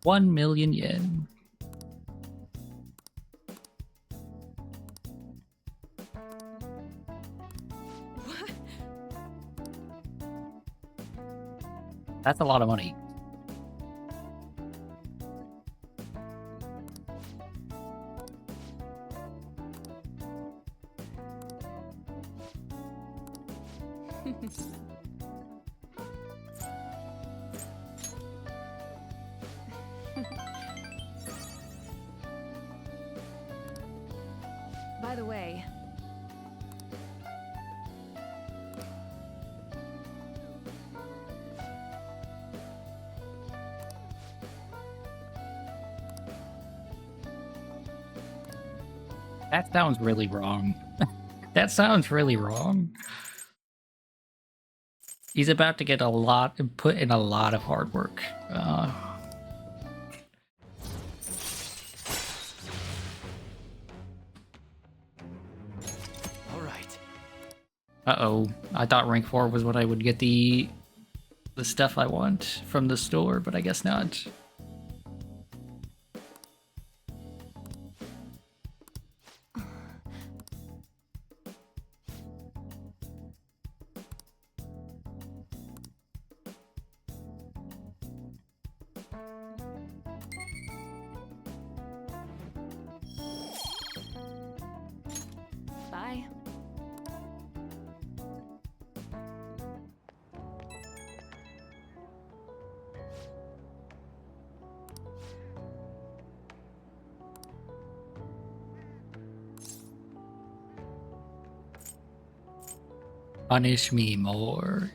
$1,000,000 yen. What? That's a lot of money. By the way, That sounds really wrong. That sounds really wrong. He's about to get a lot, put in a lot of hard work. All right. Uh-oh. I thought rank 4 was what I would get the stuff I want from the store, but I guess not. bye. Punish me more.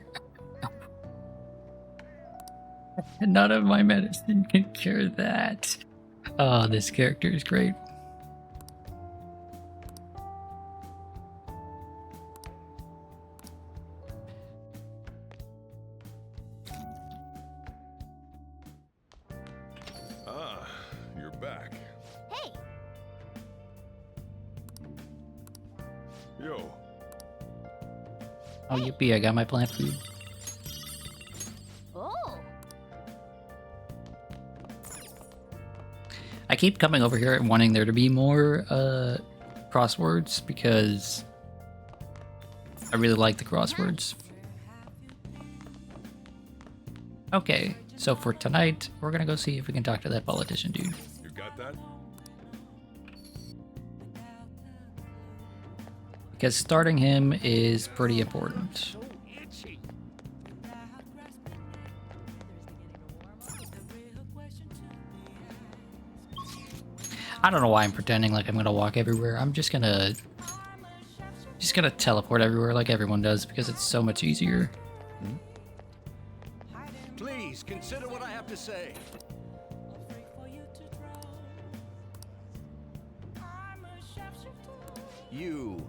None of my medicine can cure that. Oh, this character is great. Ah, you're back. Hey, Yo, Oh, yippee, I got my plant food. oh, I keep coming over here and wanting there to be more crosswords because I really like the crosswords. Okay, so for tonight, we're gonna go see if we can talk to that politician dude. you got that? Because starting him is pretty important. So itchy. I don't know why I'm pretending like I'm gonna walk everywhere. I'm just gonna teleport everywhere like everyone does because it's so much easier. Please consider what I have to say. You.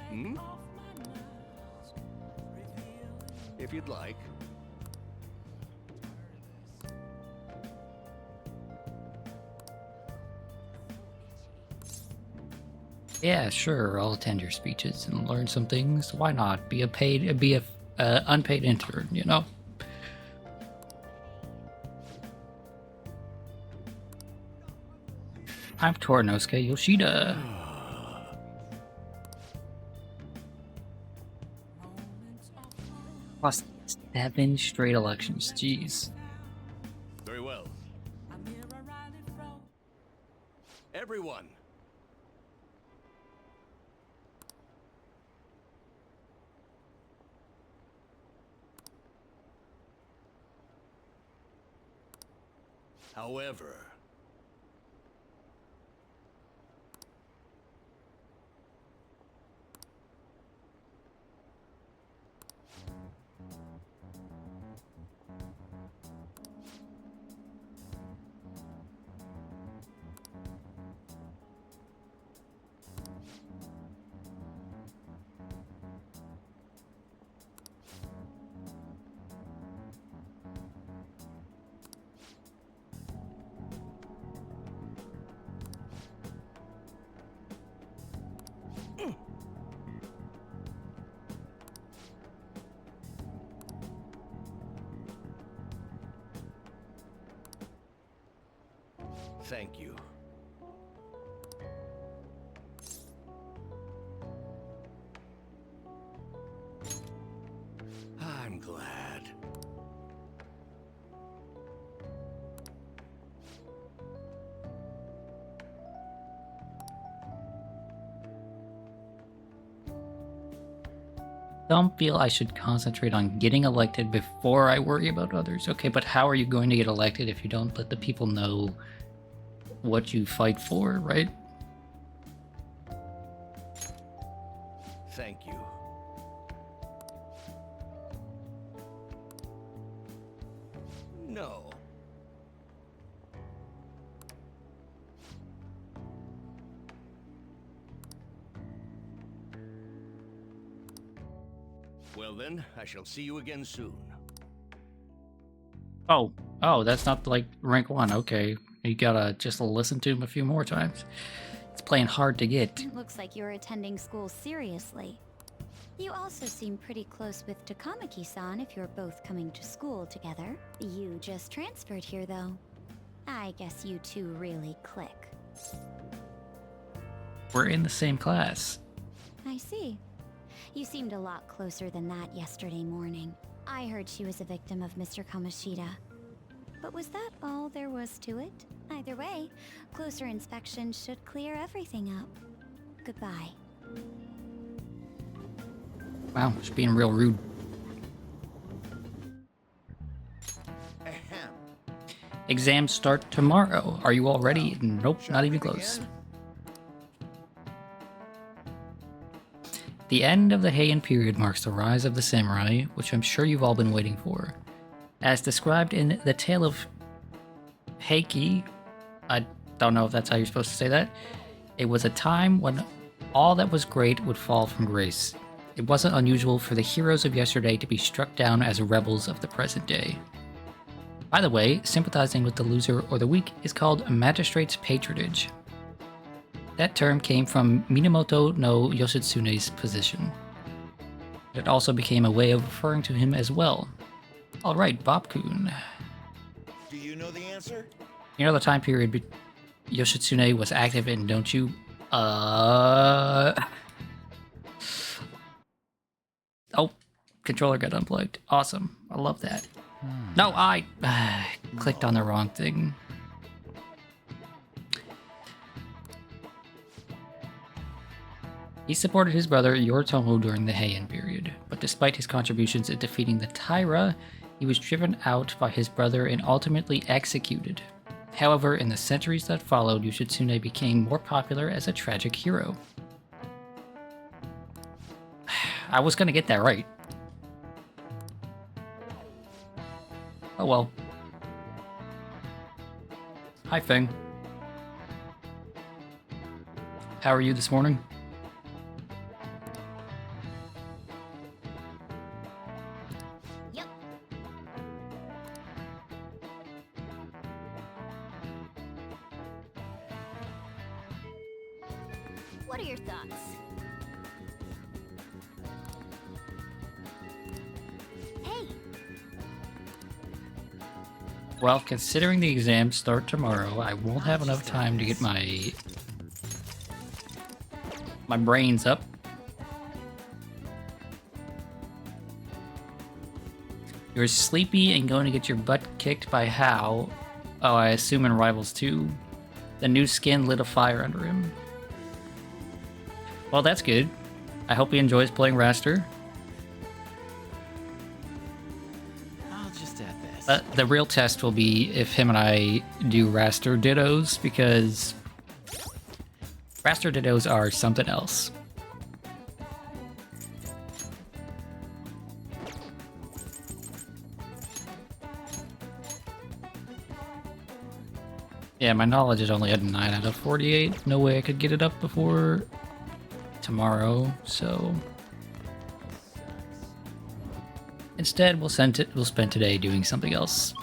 Hmm? If you'd like. Yeah, sure. I'll attend your speeches and learn some things. Why not? Be a unpaid intern, you know? I'm Torinosuke Yoshida. Lost 7 straight elections. Jeez. Very well. Everyone. However, thank you. I'm glad. Some feel I should concentrate on getting elected before I worry about others. Okay, but how are you going to get elected if you don't let the people know what you fight for, right? Thank you. No. Well then, I shall see you again soon. Oh, that's not like rank 1. Okay, you gotta just listen to him a few more times. It's playing hard to get. looks like you're attending school seriously. You also seem pretty close with Takamaki-san if you're both coming to school together. You just transferred here, though. I guess you two really click. We're in the same class. I see. You seemed a lot closer than that yesterday morning. I heard she was a victim of Mr. Kamoshida. But was that all there was to it? Either way, closer inspection should clear everything up. Goodbye. Wow, she's being real rude. Ahem. Exams start tomorrow. Are you all ready? Nope, Shall not we even begin? close. The end of the Heian period marks the rise of the samurai, which I'm sure you've all been waiting for. As described in The Tale of Heiki, I don't know if that's how you're supposed to say that, it was a time when all that was great would fall from grace. It wasn't unusual for the heroes of yesterday to be struck down as rebels of the present day. By the way, sympathizing with the loser or the weak is called magistrate's patronage. That term came from Minamoto no Yoshitsune's position. It also became a way of referring to him as well. Alright, Bob-kun. Do you know the answer? You know the time period Yoshitsune was active in, don't you? Oh, controller got unplugged. Awesome. I love that. No, I clicked on the wrong thing. He supported his brother Yoritomo during the Heian period, but despite his contributions in defeating the Taira, he was driven out by his brother and ultimately executed. However, in the centuries that followed, Yoshitsune became more popular as a tragic hero. I was gonna get that right. Oh well. Hi, Feng. How are you this morning? Yep. What are your thoughts? Hey, Well, considering the exams start tomorrow, I won't have enough time to get my brains up. You're sleepy and going to get your butt kicked by Hao. Oh, I assume in Rivals 2. The new skin lit a fire under him. Well, that's good. I hope he enjoys playing Raster. I'll just add this. The real test will be if him and I do Raster Dittos, because Raster Dittos are something else. Yeah, my knowledge is only at 9 out of 48. No way I could get it up before tomorrow, so instead we'll spend today doing something else.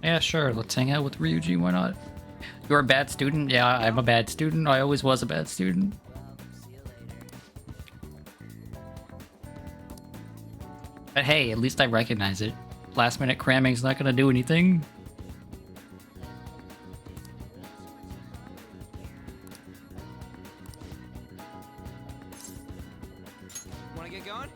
Yeah, sure, let's hang out with Ryuji, why not? You're a bad student? Yeah, I'm a bad student. I always was a bad student. But hey, at least I recognize it. Last minute cramming's not gonna do anything. Wanna get going?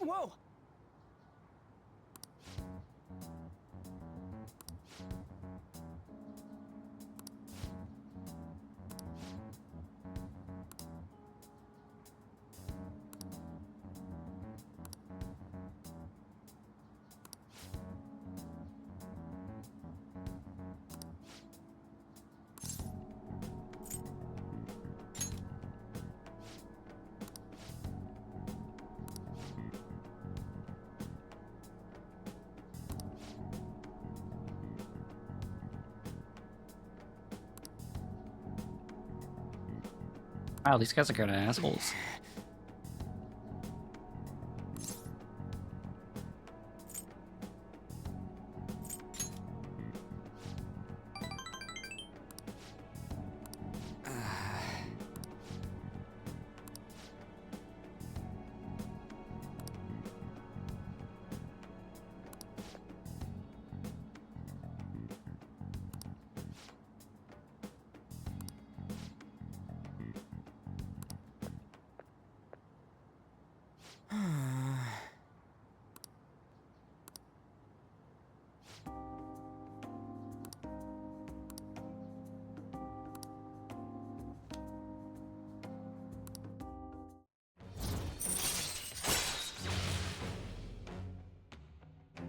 Whoa! Wow, these guys are kind of assholes.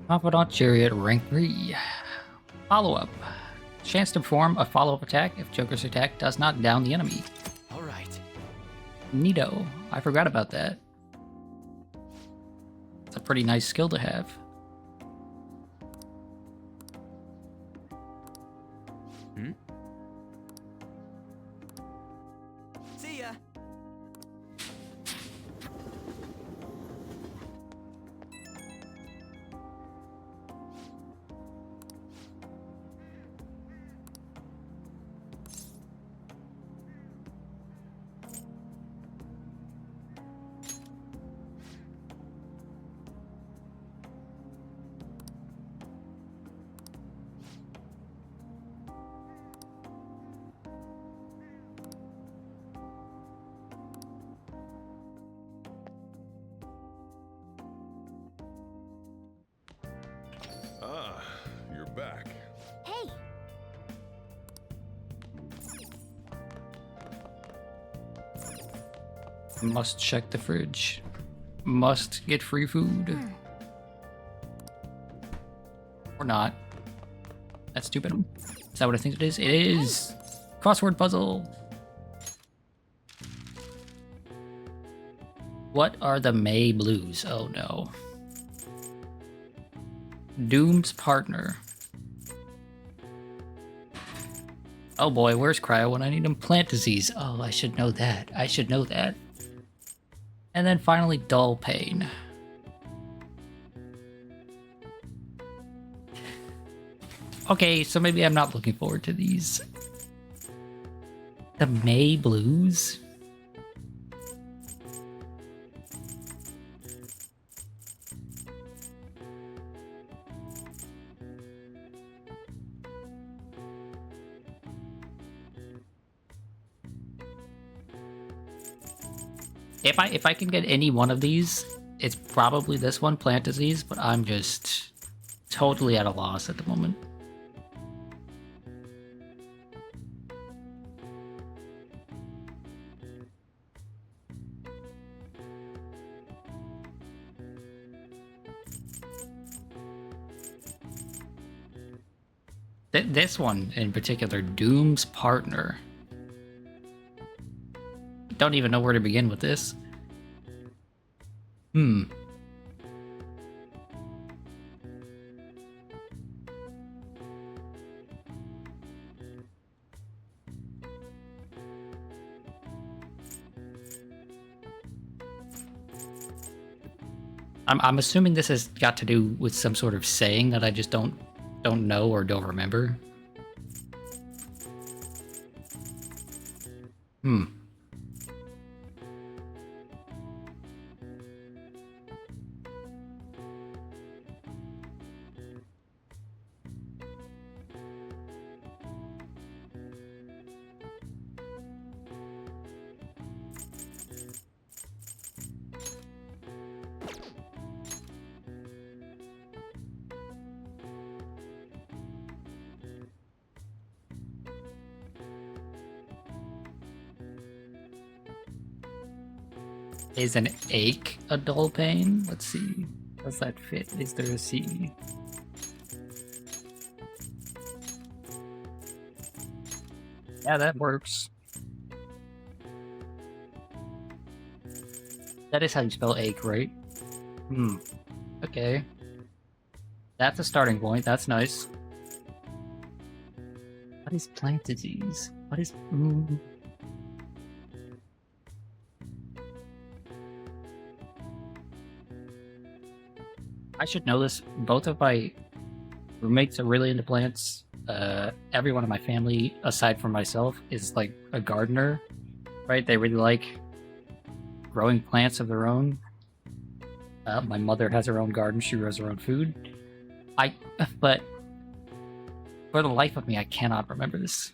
Confidant Chariot rank 3. Follow-up. Chance to perform a follow-up attack if Joker's attack does not down the enemy. Alright. Neato. I forgot about that. It's a pretty nice skill to have. See ya. Ah, you're back. Hey, Must check the fridge. Must get free food. Or not. That's stupid. Is that what I think it is? It is! Crossword puzzle! What are the May Blues? Oh no. Doom's partner. Oh boy, where's Cryo when I need him? Plant disease. Oh, I should know that. I should know that. And then finally, dull pain. Okay, so maybe I'm not looking forward to these. The May Blues? If I can get any one of these, it's probably this one, plant disease, but I'm just totally at a loss at the moment. This one in particular, Doom's partner. Don't even know where to begin with this. I'm assuming this has got to do with some sort of saying that I just don't know or don't remember. Is an ache a dull pain? Let's see. Does that fit? Is there a C? Yeah, that works. That is how you spell ache, right? Okay. That's a starting point. That's nice. What is plant disease? What is... I should know this. Both of my roommates are really into plants. Everyone in my family, aside from myself, is like a gardener, right? They really like growing plants of their own. My mother has her own garden. She grows her own food. But for the life of me, I cannot remember this.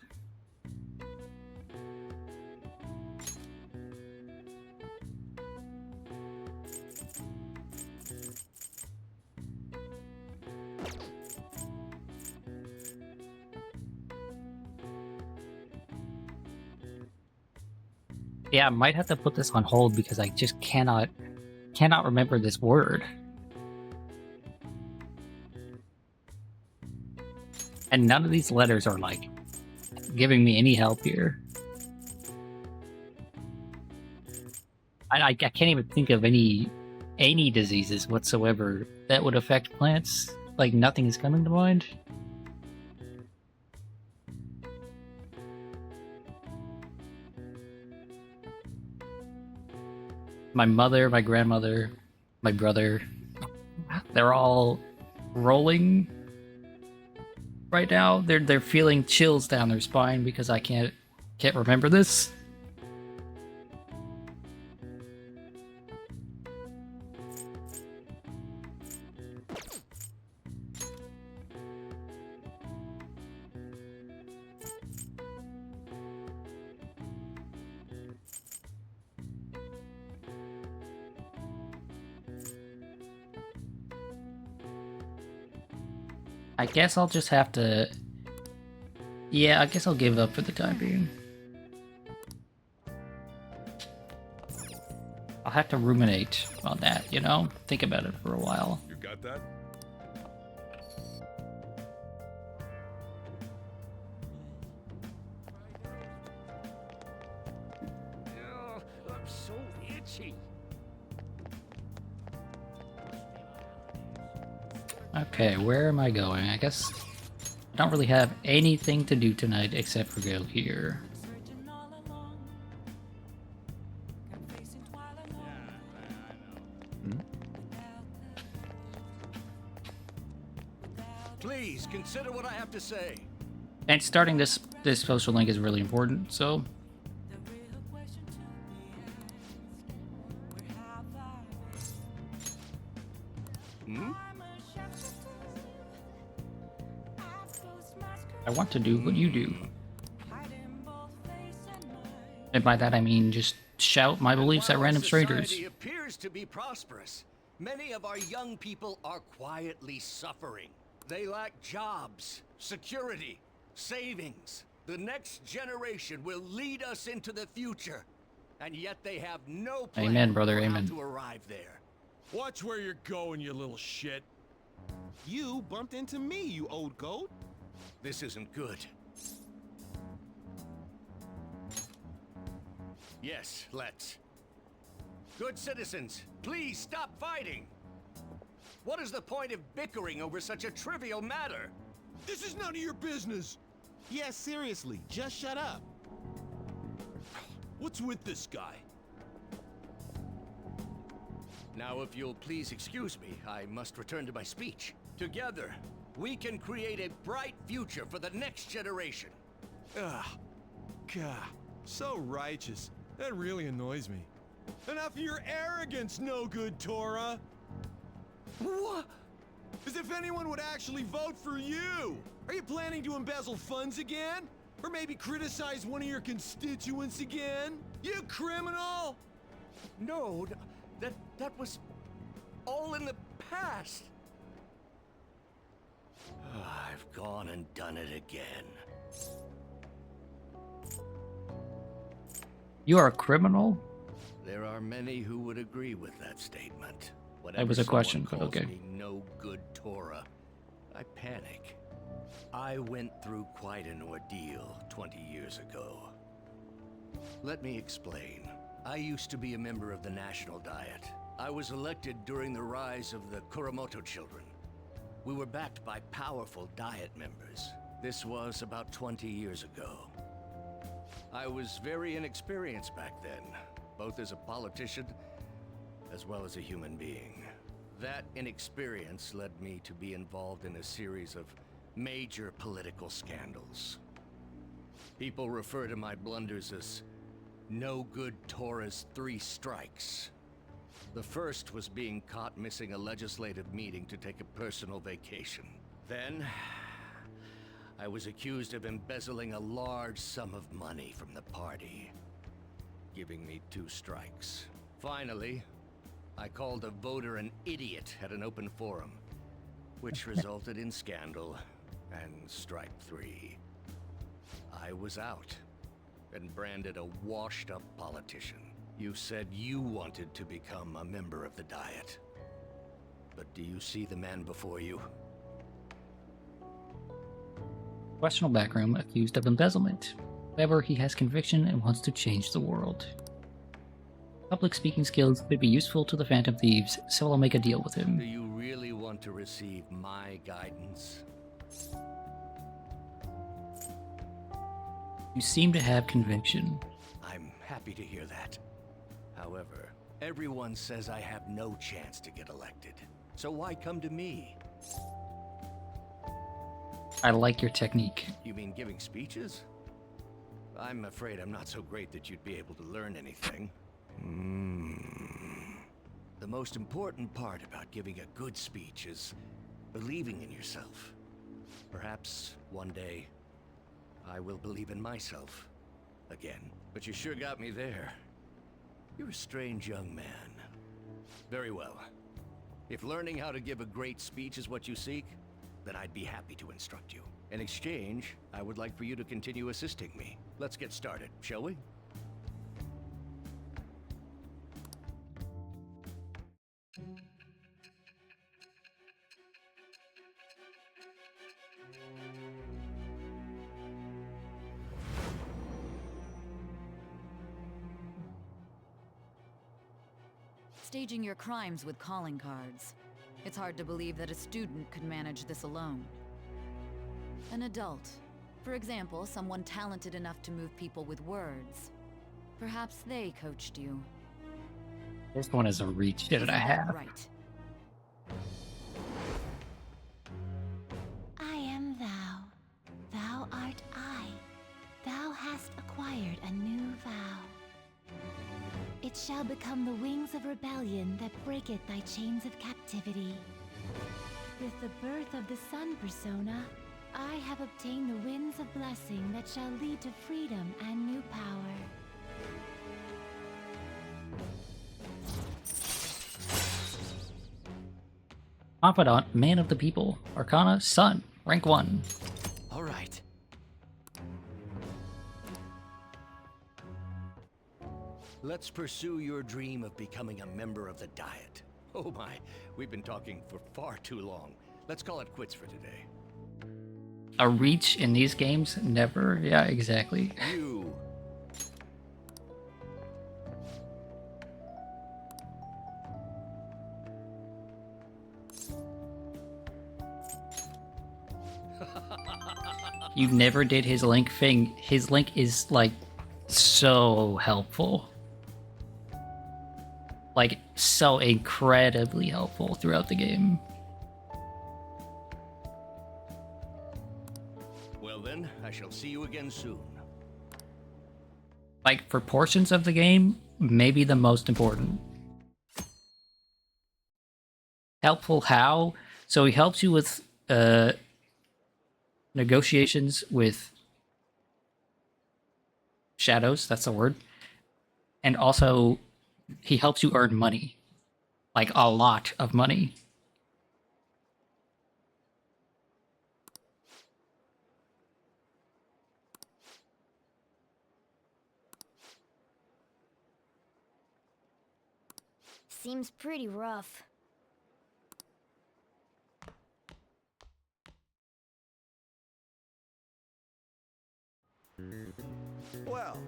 Yeah, I might have to put this on hold because I just cannot remember this word. And none of these letters are like giving me any help here. I can't even think of any diseases whatsoever that would affect plants. Like, nothing is coming to mind. My mother, my grandmother, my brother, they're all rolling right now. They're feeling chills down their spine because I can't remember this. I guess I'll just have to... Yeah, I guess I'll give up for the time being. I'll have to ruminate on that, you know? Think about it for a while. You got that? Oh, I'm so itchy. Okay, where am I going? I guess I don't really have anything to do tonight except for go here. Please consider what I have to say. And starting this social link is really important, so... I want to do what you do. And by that I mean just shout my beliefs at random strangers. Society appears to be prosperous. Many of our young people are quietly suffering. They lack jobs, security, savings. The next generation will lead us into the future, and yet they have no plan Amen, brother, for amen. how to arrive there. Watch where you're going, you little shit. You bumped into me, you old goat. This isn't good. Yes, let's. Good citizens, please stop fighting. What is the point of bickering over such a trivial matter? This is none of your business. Yeah, seriously, just shut up. What's with this guy? Now, if you'll please excuse me, I must return to my speech. Together, we can create a bright future for the next generation. Ugh. God, so righteous. That really annoys me. Enough of your arrogance, no good Torah. What? As if anyone would actually vote for you! Are you planning to embezzle funds again? Or maybe criticize one of your constituents again? You criminal! No, that was all in the past. I've gone and done it again. You are a criminal? There are many who would agree with that statement. That was a question, but Whenever okay. someone calls me no good Torah, I panic. I went through quite an ordeal 20 years ago. Let me explain. I used to be a member of the National Diet. I was elected during the rise of the Kuromoto children. We were backed by powerful Diet members. This was about 20 years ago. I was very inexperienced back then, both as a politician as well as a human being. That inexperience led me to be involved in a series of major political scandals. People refer to my blunders as no good Torah's 3 strikes. The first was being caught missing a legislative meeting to take a personal vacation. Then, I was accused of embezzling a large sum of money from the party, giving me 2 strikes. Finally, I called a voter an idiot at an open forum, which resulted in scandal and strike 3. I was out. and branded a washed-up politician. You said you wanted to become a member of the Diet. But do you see the man before you? Questionable background, accused of embezzlement. However, he has conviction and wants to change the world. Public speaking skills could be useful to the Phantom Thieves, so I'll make a deal with him. Do you really want to receive my guidance? You seem to have conviction. I'm happy to hear that. However, everyone says I have no chance to get elected. So why come to me? I like your technique. You mean giving speeches? I'm afraid I'm not so great that you'd be able to learn anything. The most important part about giving a good speech is believing in yourself. Perhaps one day I will believe in myself again. But you sure got me there. You're a strange young man. Very well. If learning how to give a great speech is what you seek, then I'd be happy to instruct you. In exchange, I would like for you to continue assisting me. Let's get started, shall we? Staging your crimes with calling cards. It's hard to believe that a student could manage this alone. An adult. For example, someone talented enough to move people with words. Perhaps they coached you. This one is a reach that I have. Right. I am thou. Thou art I. Thou hast acquired a new vow. It shall become the wings of rebellion that breaketh thy chains of captivity. With the birth of the sun persona, I have obtained the winds of blessing that shall lead to freedom and new power. Confidant, man of the people. Arcana, Sun, rank 1. All right. Let's pursue your dream of becoming a member of the Diet. Oh my, we've been talking for far too long. Let's call it quits for today. A reach in these games? Never. Yeah, exactly. You. You never did his link thing. His link is, like, so helpful. Like, so incredibly helpful throughout the game. Well then, I shall see you again soon. Like, for portions of the game, maybe the most important. Helpful how? So he helps you with negotiations with shadows, that's the word. And also, he helps you earn money. Like, a lot of money. Seems pretty rough. Well,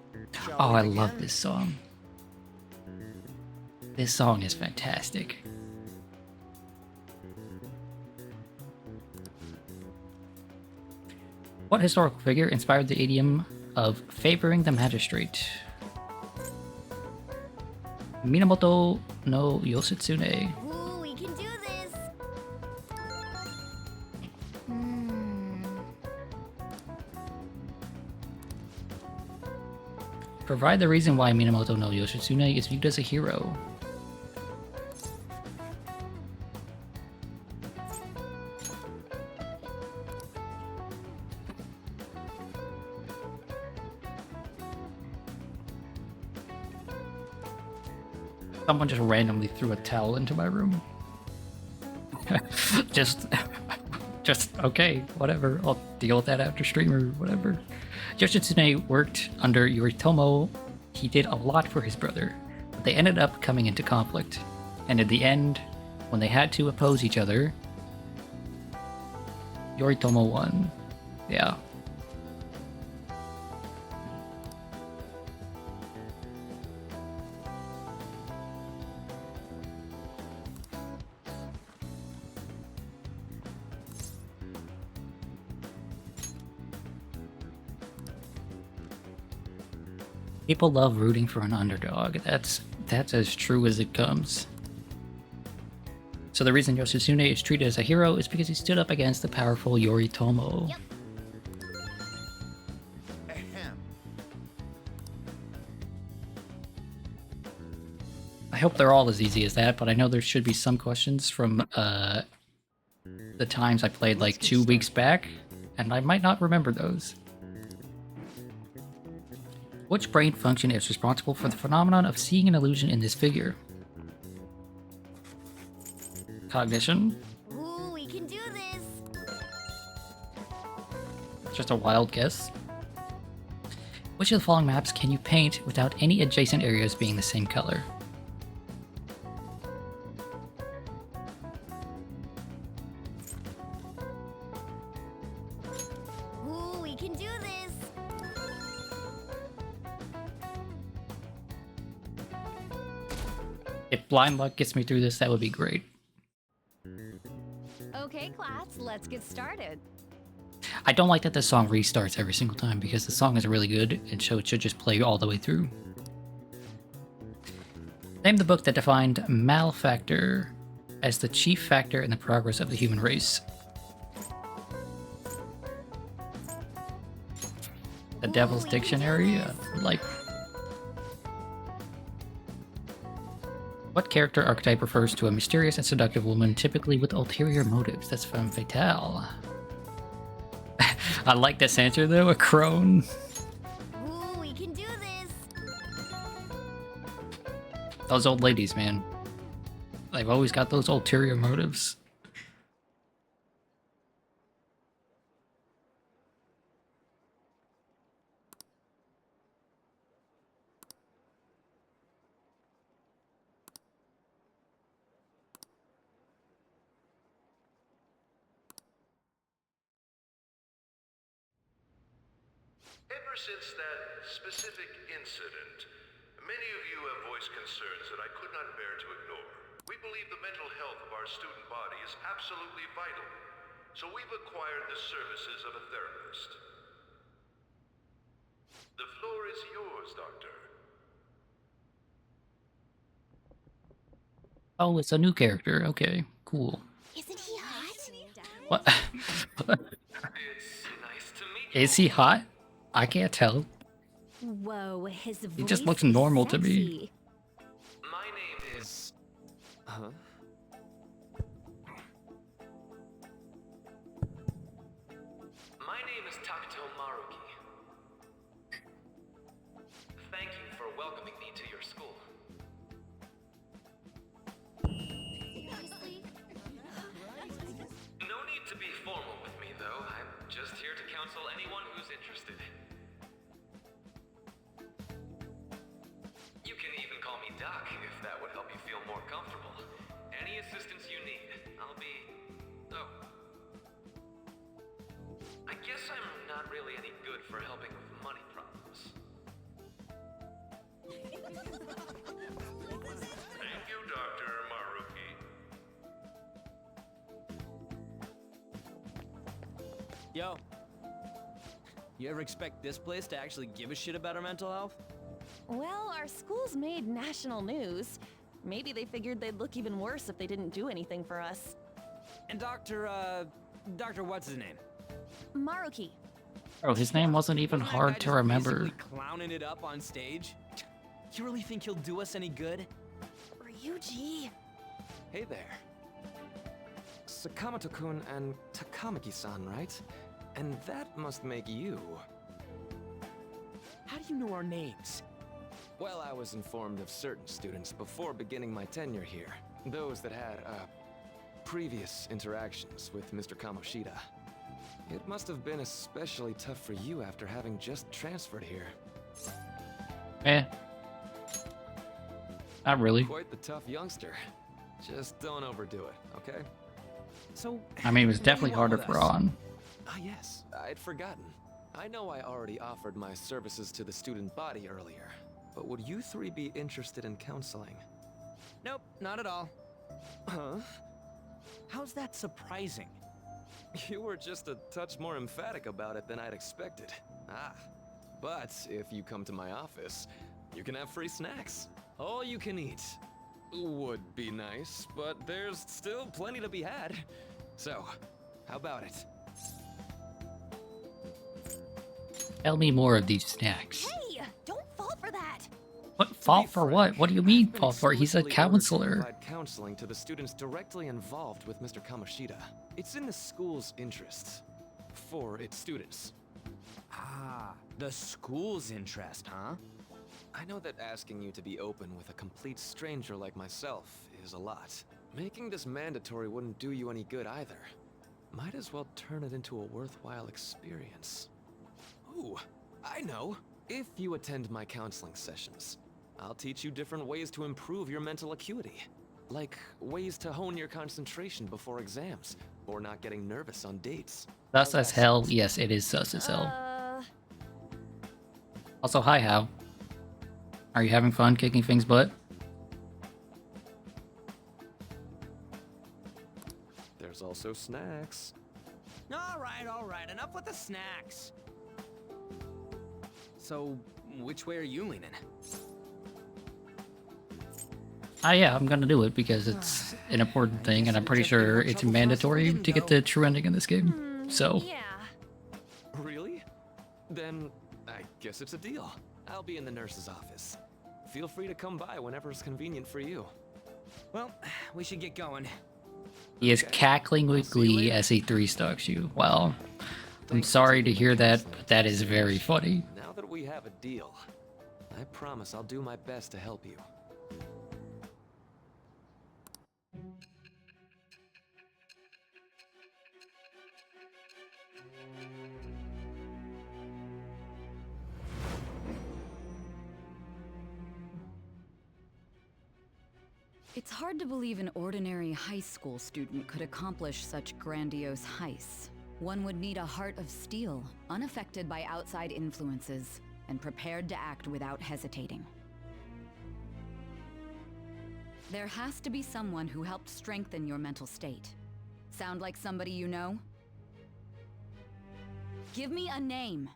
Oh, I love this song. This song is fantastic. What historical figure inspired the idiom of favoring the magistrate? Minamoto no Yoshitsune. Ooh, we can do this! Provide the reason why Minamoto no Yoshitsune is viewed as a hero. Someone just randomly threw a towel into my room. just okay, whatever. I'll deal with that after stream or whatever. Yoshitsune worked under Yoritomo. He did a lot for his brother, but they ended up coming into conflict. And in the end, when they had to oppose each other, Yoritomo won. Yeah. People love rooting for an underdog. That's as true as it comes. So the reason Yoshitsune is treated as a hero is because he stood up against the powerful Yoritomo. Yep. I hope they're all as easy as that, but I know there should be some questions from the times I played like 2 weeks back, and I might not remember those. Which brain function is responsible for the phenomenon of seeing an illusion in this figure? Cognition? Ooh, we can do this. Just a wild guess. Which of the following maps can you paint without any adjacent areas being the same color? Ooh, we can do this. If blind luck gets me through this, that would be great. Okay, class, let's get started. I don't like that the song restarts every single time because the song is really good and so it should just play all the way through. Name the book that defined malfactor as the chief factor in the progress of the human race. The Devil's Dictionary? Like... What character archetype refers to a mysterious and seductive woman, typically with ulterior motives? That's Femme Fatale. I like this answer though, a crone. Ooh, we can do this. Those old ladies, man. They've always got those ulterior motives. Ever since that specific incident, many of you have voiced concerns that I could not bear to ignore. We believe the mental health of our student body is absolutely vital, so we've acquired the services of a therapist. The floor is yours, Doctor. Oh, it's a new character. Okay, cool. Isn't he hot? What? Is he hot? I can't tell. Whoa, his voice He just looks is normal to sexy. me. My name is... Huh? My name is Takuto Maruki. Thank you for welcoming me to your school. No need to be formal with me, though. I'm just here to counsel anyone who's interested. You can even call me Doc if that would help you feel more comfortable. Any assistance you need, I'll be... Oh. I guess I'm not really any good for helping with money problems. Thank you, Dr. Maruki. Yo. You ever expect this place to actually give a shit about our mental health? Well, our school's made national news. Maybe they figured they'd look even worse if they didn't do anything for us. And Dr. what's his name? Maruki. Oh, his name wasn't even Wasn't that hard guy to just remember. basically clowning it up on stage? You really think he'll do us any good? Ryuji. Hey there. Sakamoto-kun and Takamaki-san, right? And that must make you. How do you know our names? Well, I was informed of certain students before beginning my tenure here. Those that had, previous interactions with Mr. Kamoshida. It must have been especially tough for you after having just transferred here. Eh. Not really. Quite the tough youngster. Just don't overdo it, okay? So, I mean, it was what do you definitely want harder with for us? On. Ah, yes, I'd forgotten. I know I already offered my services to the student body earlier, but would you three be interested in counseling? Nope, not at all. Huh? How's that surprising? You were just a touch more emphatic about it than I'd expected. Ah, but if you come to my office, you can have free snacks. All you can eat. Would be nice, but there's still plenty to be had. So, how about it? Tell me more of these snacks. Hey, don't fall for that. What fault for what? What do you mean fault for? He's a Explicitly ordered to counselor. provide counseling to the students directly involved with Mr. Kamoshida. It's in the school's interests. For its students. Ah, the school's interest, huh? I know that asking you to be open with a complete stranger like myself is a lot. Making this mandatory wouldn't do you any good either. Might as well turn it into a worthwhile experience. Ooh, I know. If you attend my counseling sessions, I'll teach you different ways to improve your mental acuity. Like ways to hone your concentration before exams, or not getting nervous on dates. Sus as hell. Yes, it is sus as hell. Also, hi, Hal. Are you having fun kicking things butt? There's also snacks. All right, enough with the snacks. So, which way are you leaning? Yeah, I'm gonna do it because it's an important thing, and I'm pretty sure it's mandatory to get the true ending in this game. So, Yeah. Really? Then I guess it's a deal. I'll be in the nurse's office. Feel free to come by whenever it's convenient for you. Well, we should get going. he is cackling with glee as he 3-stalks you. Well, I'm sorry to hear that, but that is very funny. Now that we have a deal, I promise I'll do my best to help you. It's hard to believe an ordinary high school student could accomplish such grandiose heists. One would need a heart of steel, unaffected by outside influences, and prepared to act without hesitating. There has to be someone who helped strengthen your mental state. Sound like somebody you know? Give me a name.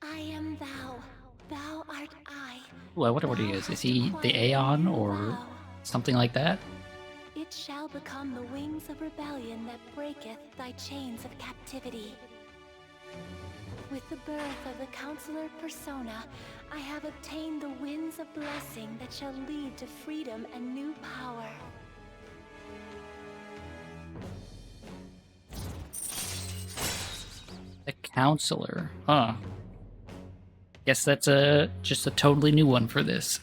I am thou. Thou art I. Ooh, I wonder what he is. Is he the Aeon or something like that? It shall become the wings of rebellion that breaketh thy chains of captivity. With the birth of the Counselor Persona, I have obtained the winds of blessing that shall lead to freedom and new power. The Counselor. Huh. Guess that's just a totally new one for this.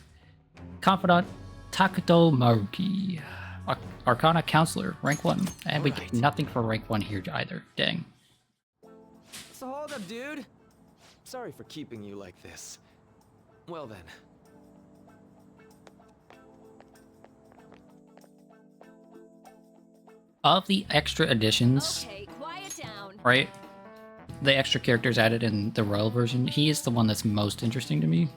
Confidant Takuto Maruki. Arcana Counselor, rank 1. And we get nothing for rank 1 here either. Dang. So hold up, dude. Sorry for keeping you like this. Well then. Of the extra additions, Okay, quiet down. right? The extra characters added in the Royal version, he is the one that's most interesting to me.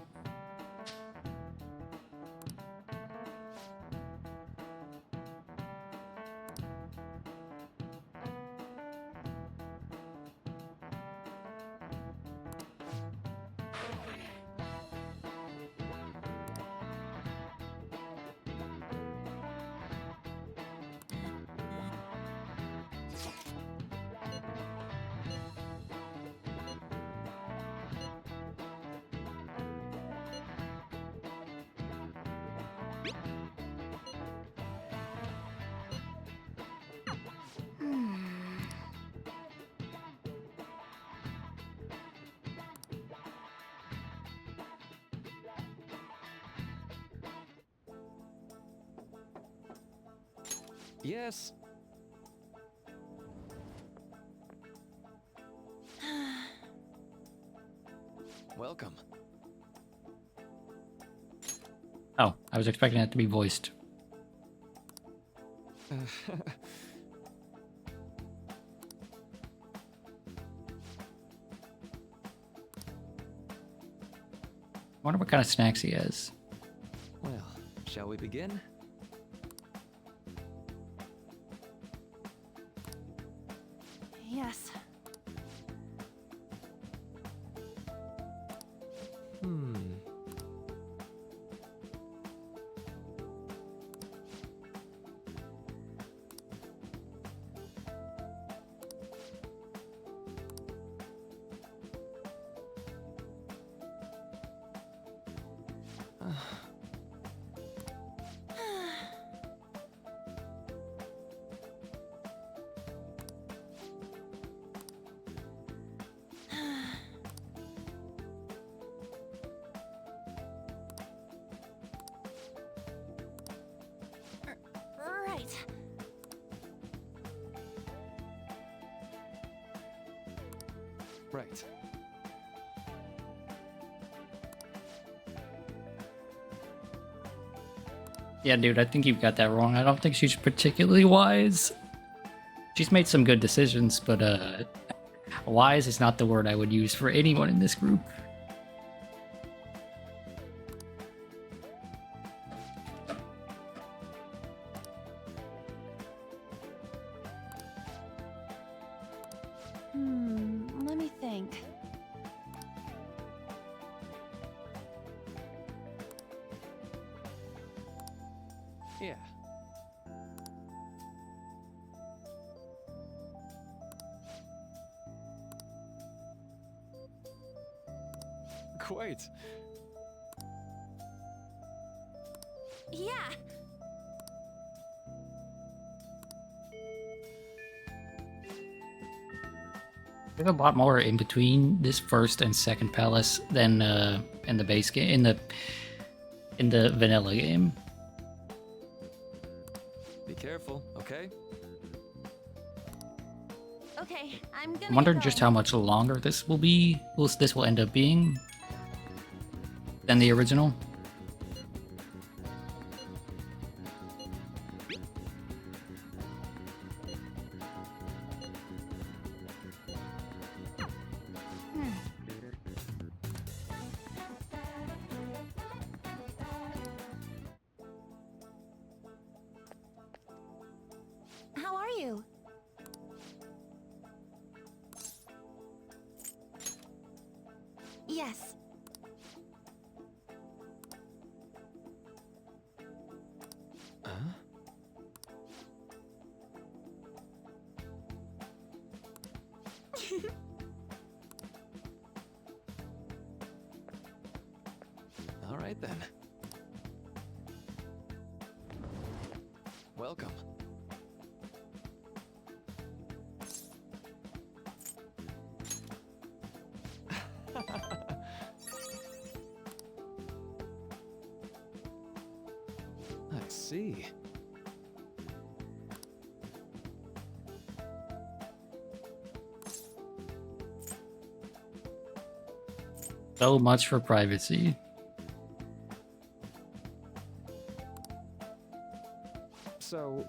Yes. Welcome. Oh, I was expecting it to be voiced. Wonder what kind of snacks he has. Well, shall we begin? Yes. Right. Right. Yeah, dude, I think you've got that wrong. I don't think she's particularly wise. She's made some good decisions, but wise is not the word I would use for anyone in this group. Let me think. Yeah. Quite. Yeah. There's a lot more in between this first and second palace than in the base game, in the vanilla game. Be careful, okay? Okay, I'm gonna. I wonder just how much longer this will be. This will end up being than the original. How are you? Yes. All right then. Welcome. I see. So much for privacy. So...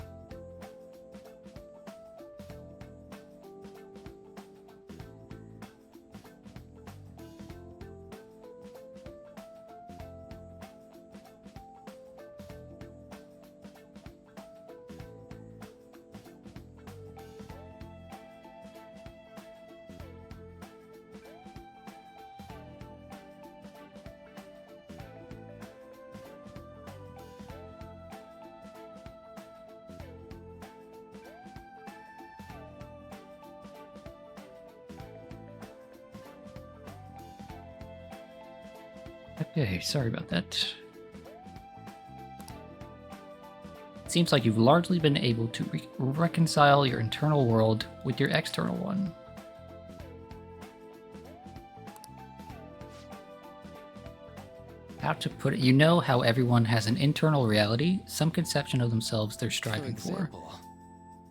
Okay, sorry about that. It seems like you've largely been able to reconcile your internal world with your external one. How to put it, you know how everyone has an internal reality, some conception of themselves they're striving for.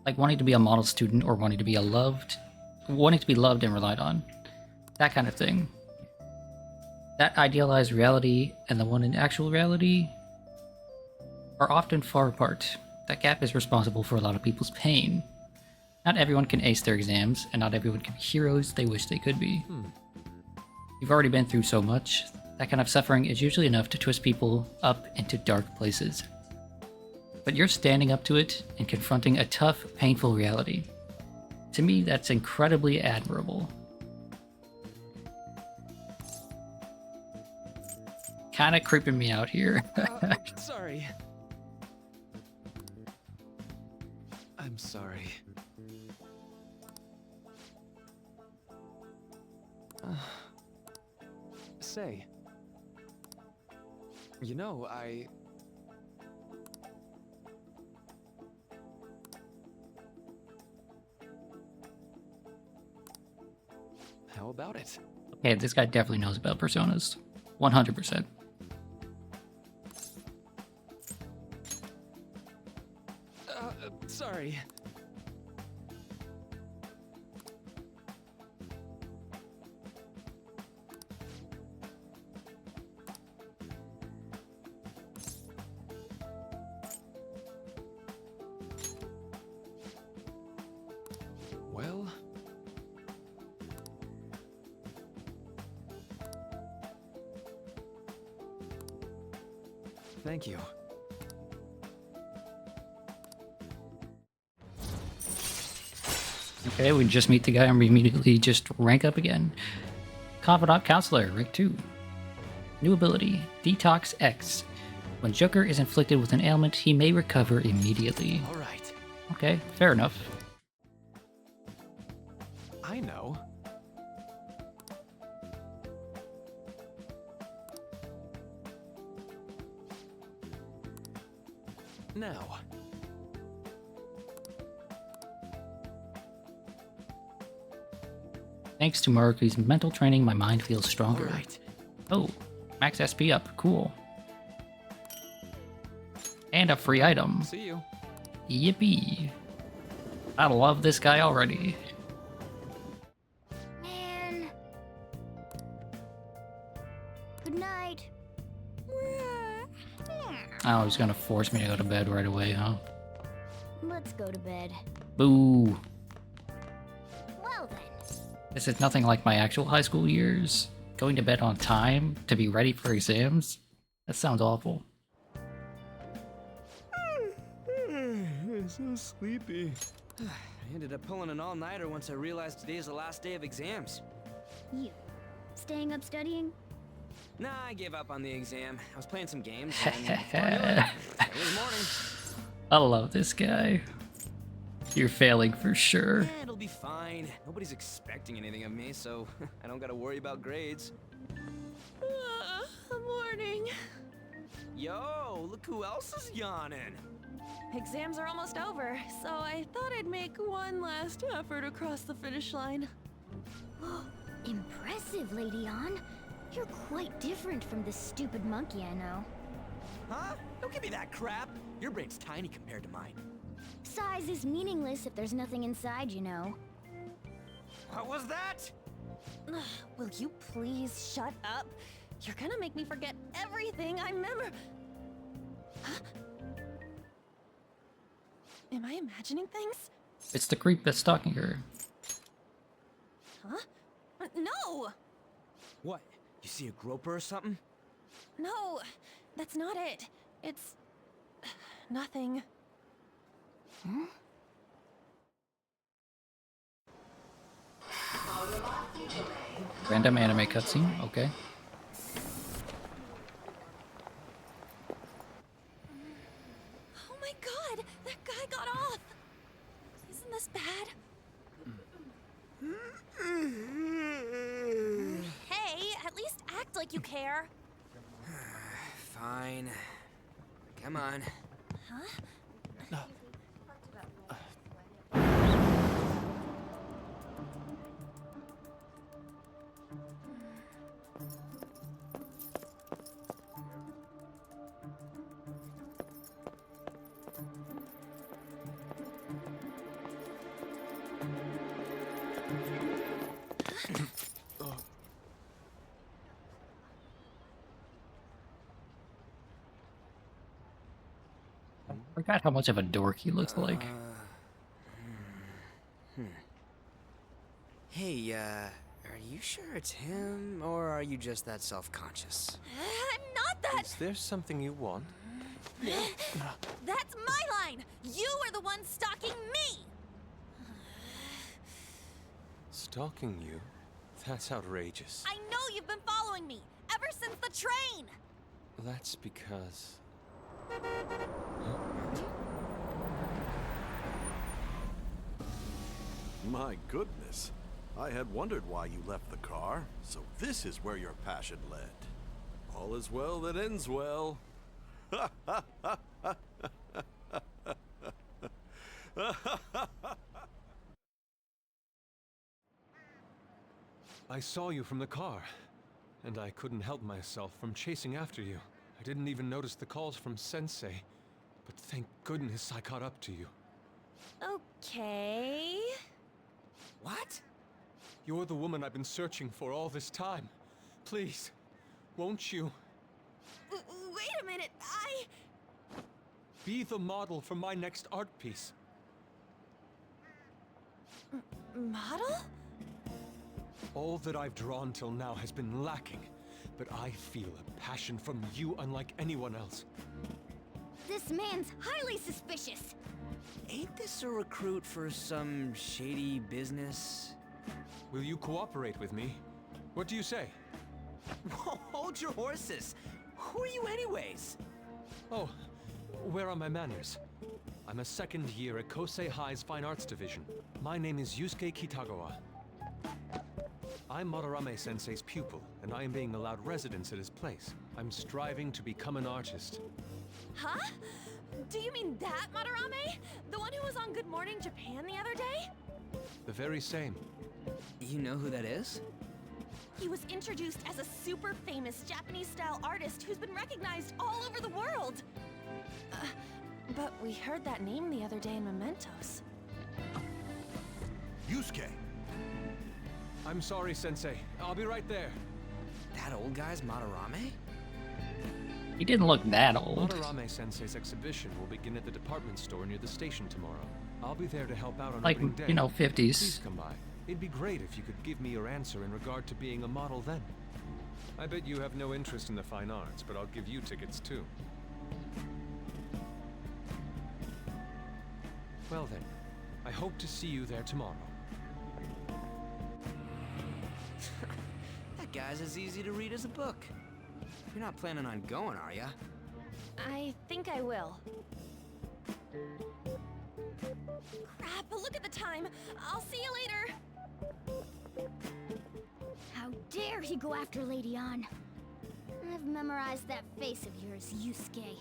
Like wanting to be a model student or wanting to be wanting to be loved and relied on. That kind of thing. that idealized reality and the one in actual reality are often far apart. That gap is responsible for a lot of people's pain. Not everyone can ace their exams, and not everyone can be heroes they wish they could be. You've already been through so much. That kind of suffering is usually enough to twist people up into dark places. But you're standing up to it and confronting a tough, painful reality. To me, that's incredibly admirable. Kinda creeping me out here. Sorry. I'm sorry. Say. You know, How about it? Okay, this guy definitely knows about personas. 100%. Sorry. Well... Thank you. Okay, we just meet the guy and we immediately just rank up again. Confidant Counselor, rank 2. New ability, Detox X. When Joker is inflicted with an ailment, he may recover immediately. Alright. Okay, fair enough. I know. Now. Thanks to Maruki's mental training, my mind feels stronger. Alright. Oh, max SP up, cool. And a free item. See you. Yippee. I love this guy already. Man. Good night. Oh, he's gonna force me to go to bed right away, huh? Let's go to bed. Boo. Well then. This is nothing like my actual high school years. Going to bed on time to be ready for exams? That sounds awful. I'm so sleepy. I ended up pulling an all-nighter once I realized today's the last day of exams. You. Staying up studying? Nah, I gave up on the exam. I was playing some games and before I knew it, it was morning. I love this guy. You're failing for sure. Yeah, it'll be fine. Nobody's expecting anything of me, so I don't gotta worry about grades. Morning. Yo, look who else is yawning. Exams are almost over, so I thought I'd make one last effort across the finish line. Impressive, Lady Ann. You're quite different from this stupid monkey I know. Huh? Don't give me that crap. Your brain's tiny compared to mine. Size is meaningless if there's nothing inside, you know. What was that? Will you please shut up? You're gonna make me forget everything I remember. Huh? Am I imagining things? It's the creep that's stalking her. Huh? No! What? You see a groper or something? No, that's not it. It's... nothing. Huh? Random anime cutscene, okay. Oh my god! That guy got off! Isn't this bad? Hey, at least act like you care. Fine. Come on. Huh? Forgot how much of a dork he looks like. Hey, are you sure it's him, or are you just that self-conscious? I'm not that. Is there something you want? That's my line. You are the one stalking me. Stalking you? That's outrageous. I know you've been following me ever since the train. That's because... My goodness. I had wondered why you left the car, so this is where your passion led. All is well that ends well. I saw you from the car, and I couldn't help myself from chasing after you. I didn't even notice the calls from Sensei, but thank goodness I caught up to you. Okay. What? You're the woman I've been searching for all this time. Please, won't you? Wait a minute, Be the model for my next art piece. Model? All that I've drawn till now has been lacking, but I feel a passion from you unlike anyone else. This man's highly suspicious. Ain't this a recruit for some shady business? Will you cooperate with me? What do you say? Whoa, hold your horses! Who are you anyways? Oh, where are my manners? I'm a second year at Kosei High's Fine Arts Division. My name is Yusuke Kitagawa. I'm Madarame-sensei's pupil, and I am being allowed residence at his place. I'm striving to become an artist. Huh? Do you mean that Madarame? The one who was on Good Morning Japan the other day? The very same. You know who that is? He was introduced as a super famous Japanese-style artist who's been recognized all over the world. But we heard that name the other day in Mementos. Yusuke! I'm sorry, Sensei. I'll be right there. That old guy's Madarame? He didn't look that old. Madarame-sensei's exhibition will begin at the department store near the station tomorrow. I'll be there to help out on Like, opening day. you know, 50s. Please come by. It'd be great if you could give me your answer in regard to being a model then. I bet you have no interest in the fine arts, but I'll give you tickets too. Well then, I hope to see you there tomorrow. That guy's as easy to read as a book. You're not planning on going, are ya? I think I will. Crap, look at the time. I'll see you later. How dare he go after Lady Ann? I've memorized that face of yours, Yusuke.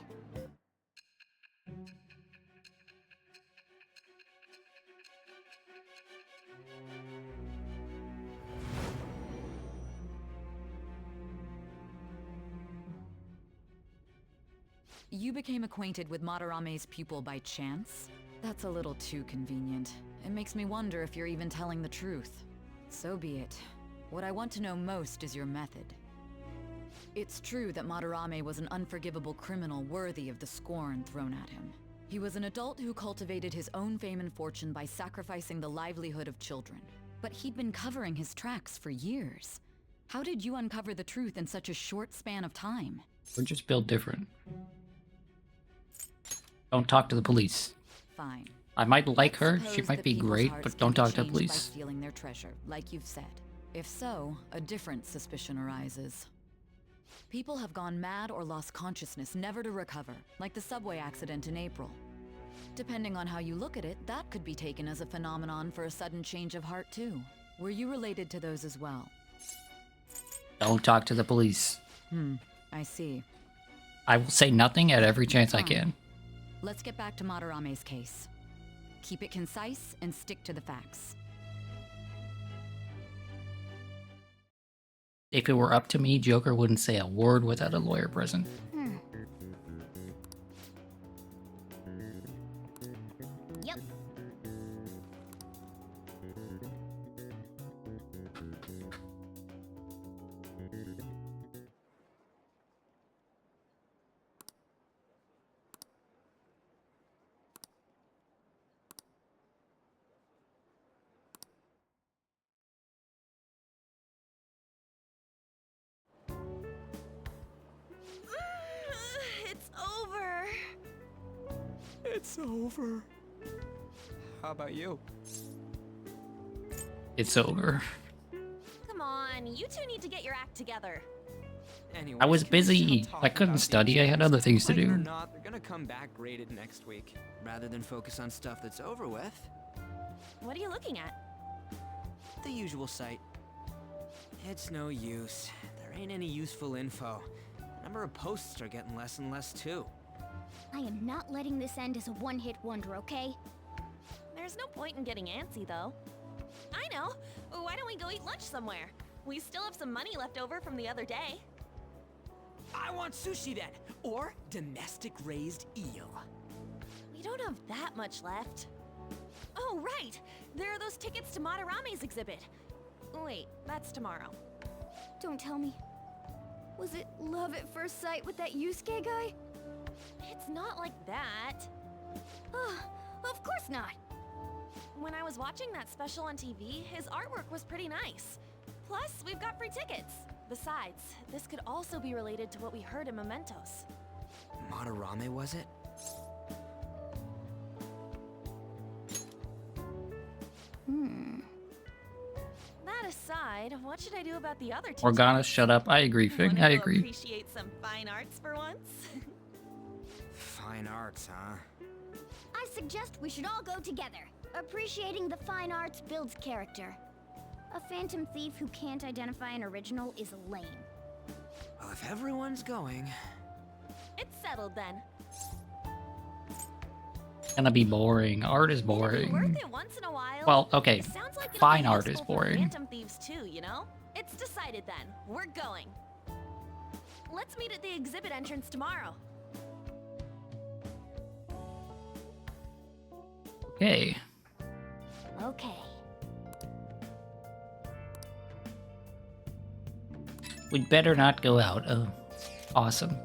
You became acquainted with Madarame's pupil by chance? That's a little too convenient. It makes me wonder if you're even telling the truth. So be it. What I want to know most is your method. It's true that Madarame was an unforgivable criminal worthy of the scorn thrown at him. He was an adult who cultivated his own fame and fortune by sacrificing the livelihood of children. But he'd been covering his tracks for years. How did you uncover the truth in such a short span of time? We're just built different. Don't talk to the police. Fine. I might like her, she Suppose might that be people's great, hearts but can don't be talk to the changed police. by stealing their treasure, like you've said. If so, a different suspicion arises. People have gone mad or lost consciousness, never to recover, like the subway accident in April. Depending on how you look at it, that could be taken as a phenomenon for a sudden change of heart too. Were you related to those as well? Don't talk to the police. I see. I will say nothing at every chance I can. Let's get back to Madarame's case. Keep it concise and stick to the facts. If it were up to me, Joker wouldn't say a word without a lawyer present. Yep. It's over. How about you? It's over. Come on, you two need to get your act together. Anyway, I was can we stop busy. talking I couldn't about study. I these had things? other things to Like it or do. not, they're gonna come back graded next week. Rather than focus on stuff that's over with. What are you looking at? The usual site. It's no use. There ain't any useful info. The number of posts are getting less and less too. I am not letting this end as a one-hit wonder, okay? There's no point in getting antsy, though. I know. Why don't we go eat lunch somewhere? We still have some money left over from the other day. I want sushi then, or domestic-raised eel. We don't have that much left. Oh, right! There are those tickets to Madarame's exhibit. Wait, that's tomorrow. Don't tell me. Was it love at first sight with that Yusuke guy? It's not like that. Of course not. When I was watching that special on TV, his artwork was pretty nice. Plus, we've got free tickets. Besides, this could also be related to what we heard in Mementos. Madarame, was it? That aside, what should I do about the other two? Organa, shut up. I agree, Fig. Wanna I go agree. Appreciate some fine arts for once. Fine arts, huh? I suggest we should all go together. Appreciating the fine arts builds character. A phantom thief who can't identify an original is lame. Well, if everyone's going... It's settled then. Gonna be boring. Art is Worth boring. it once in a while. Well, okay. It sounds like it'll Fine be art is useful for boring. Phantom thieves too, you know? It's decided then. We're going. Let's meet at the exhibit entrance tomorrow. Okay. Okay. We'd better not go out. Oh, awesome.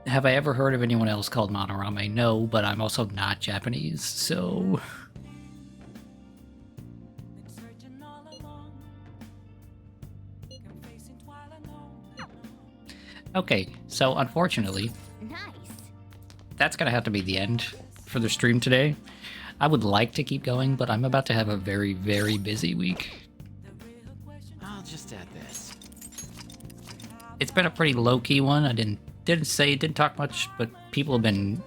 Have I ever heard of anyone else called Madarame? No, but I'm also not Japanese, so... Okay, so unfortunately, Nice. that's gonna have to be the end for the stream today. I would like to keep going, but I'm about to have a very, very busy week. I'll just add this. It's been a pretty low-key one. I didn't talk much, but people have been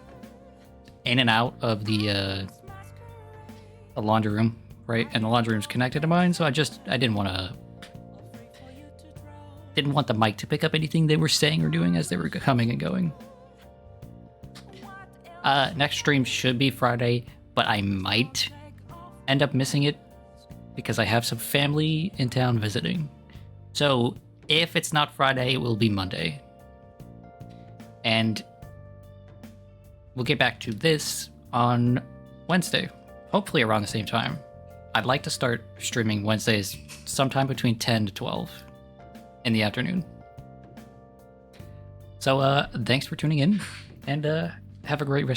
in and out of the laundry room, right? And the laundry room's connected to mine, so I didn't want the mic to pick up anything they were saying or doing as they were coming and going. Next stream should be Friday, but I might end up missing it because I have some family in town visiting. So if it's not Friday, it will be Monday. And we'll get back to this on Wednesday, hopefully around the same time. I'd like to start streaming Wednesdays sometime between 10 to 12 in the afternoon. So thanks for tuning in, and have a great rest of your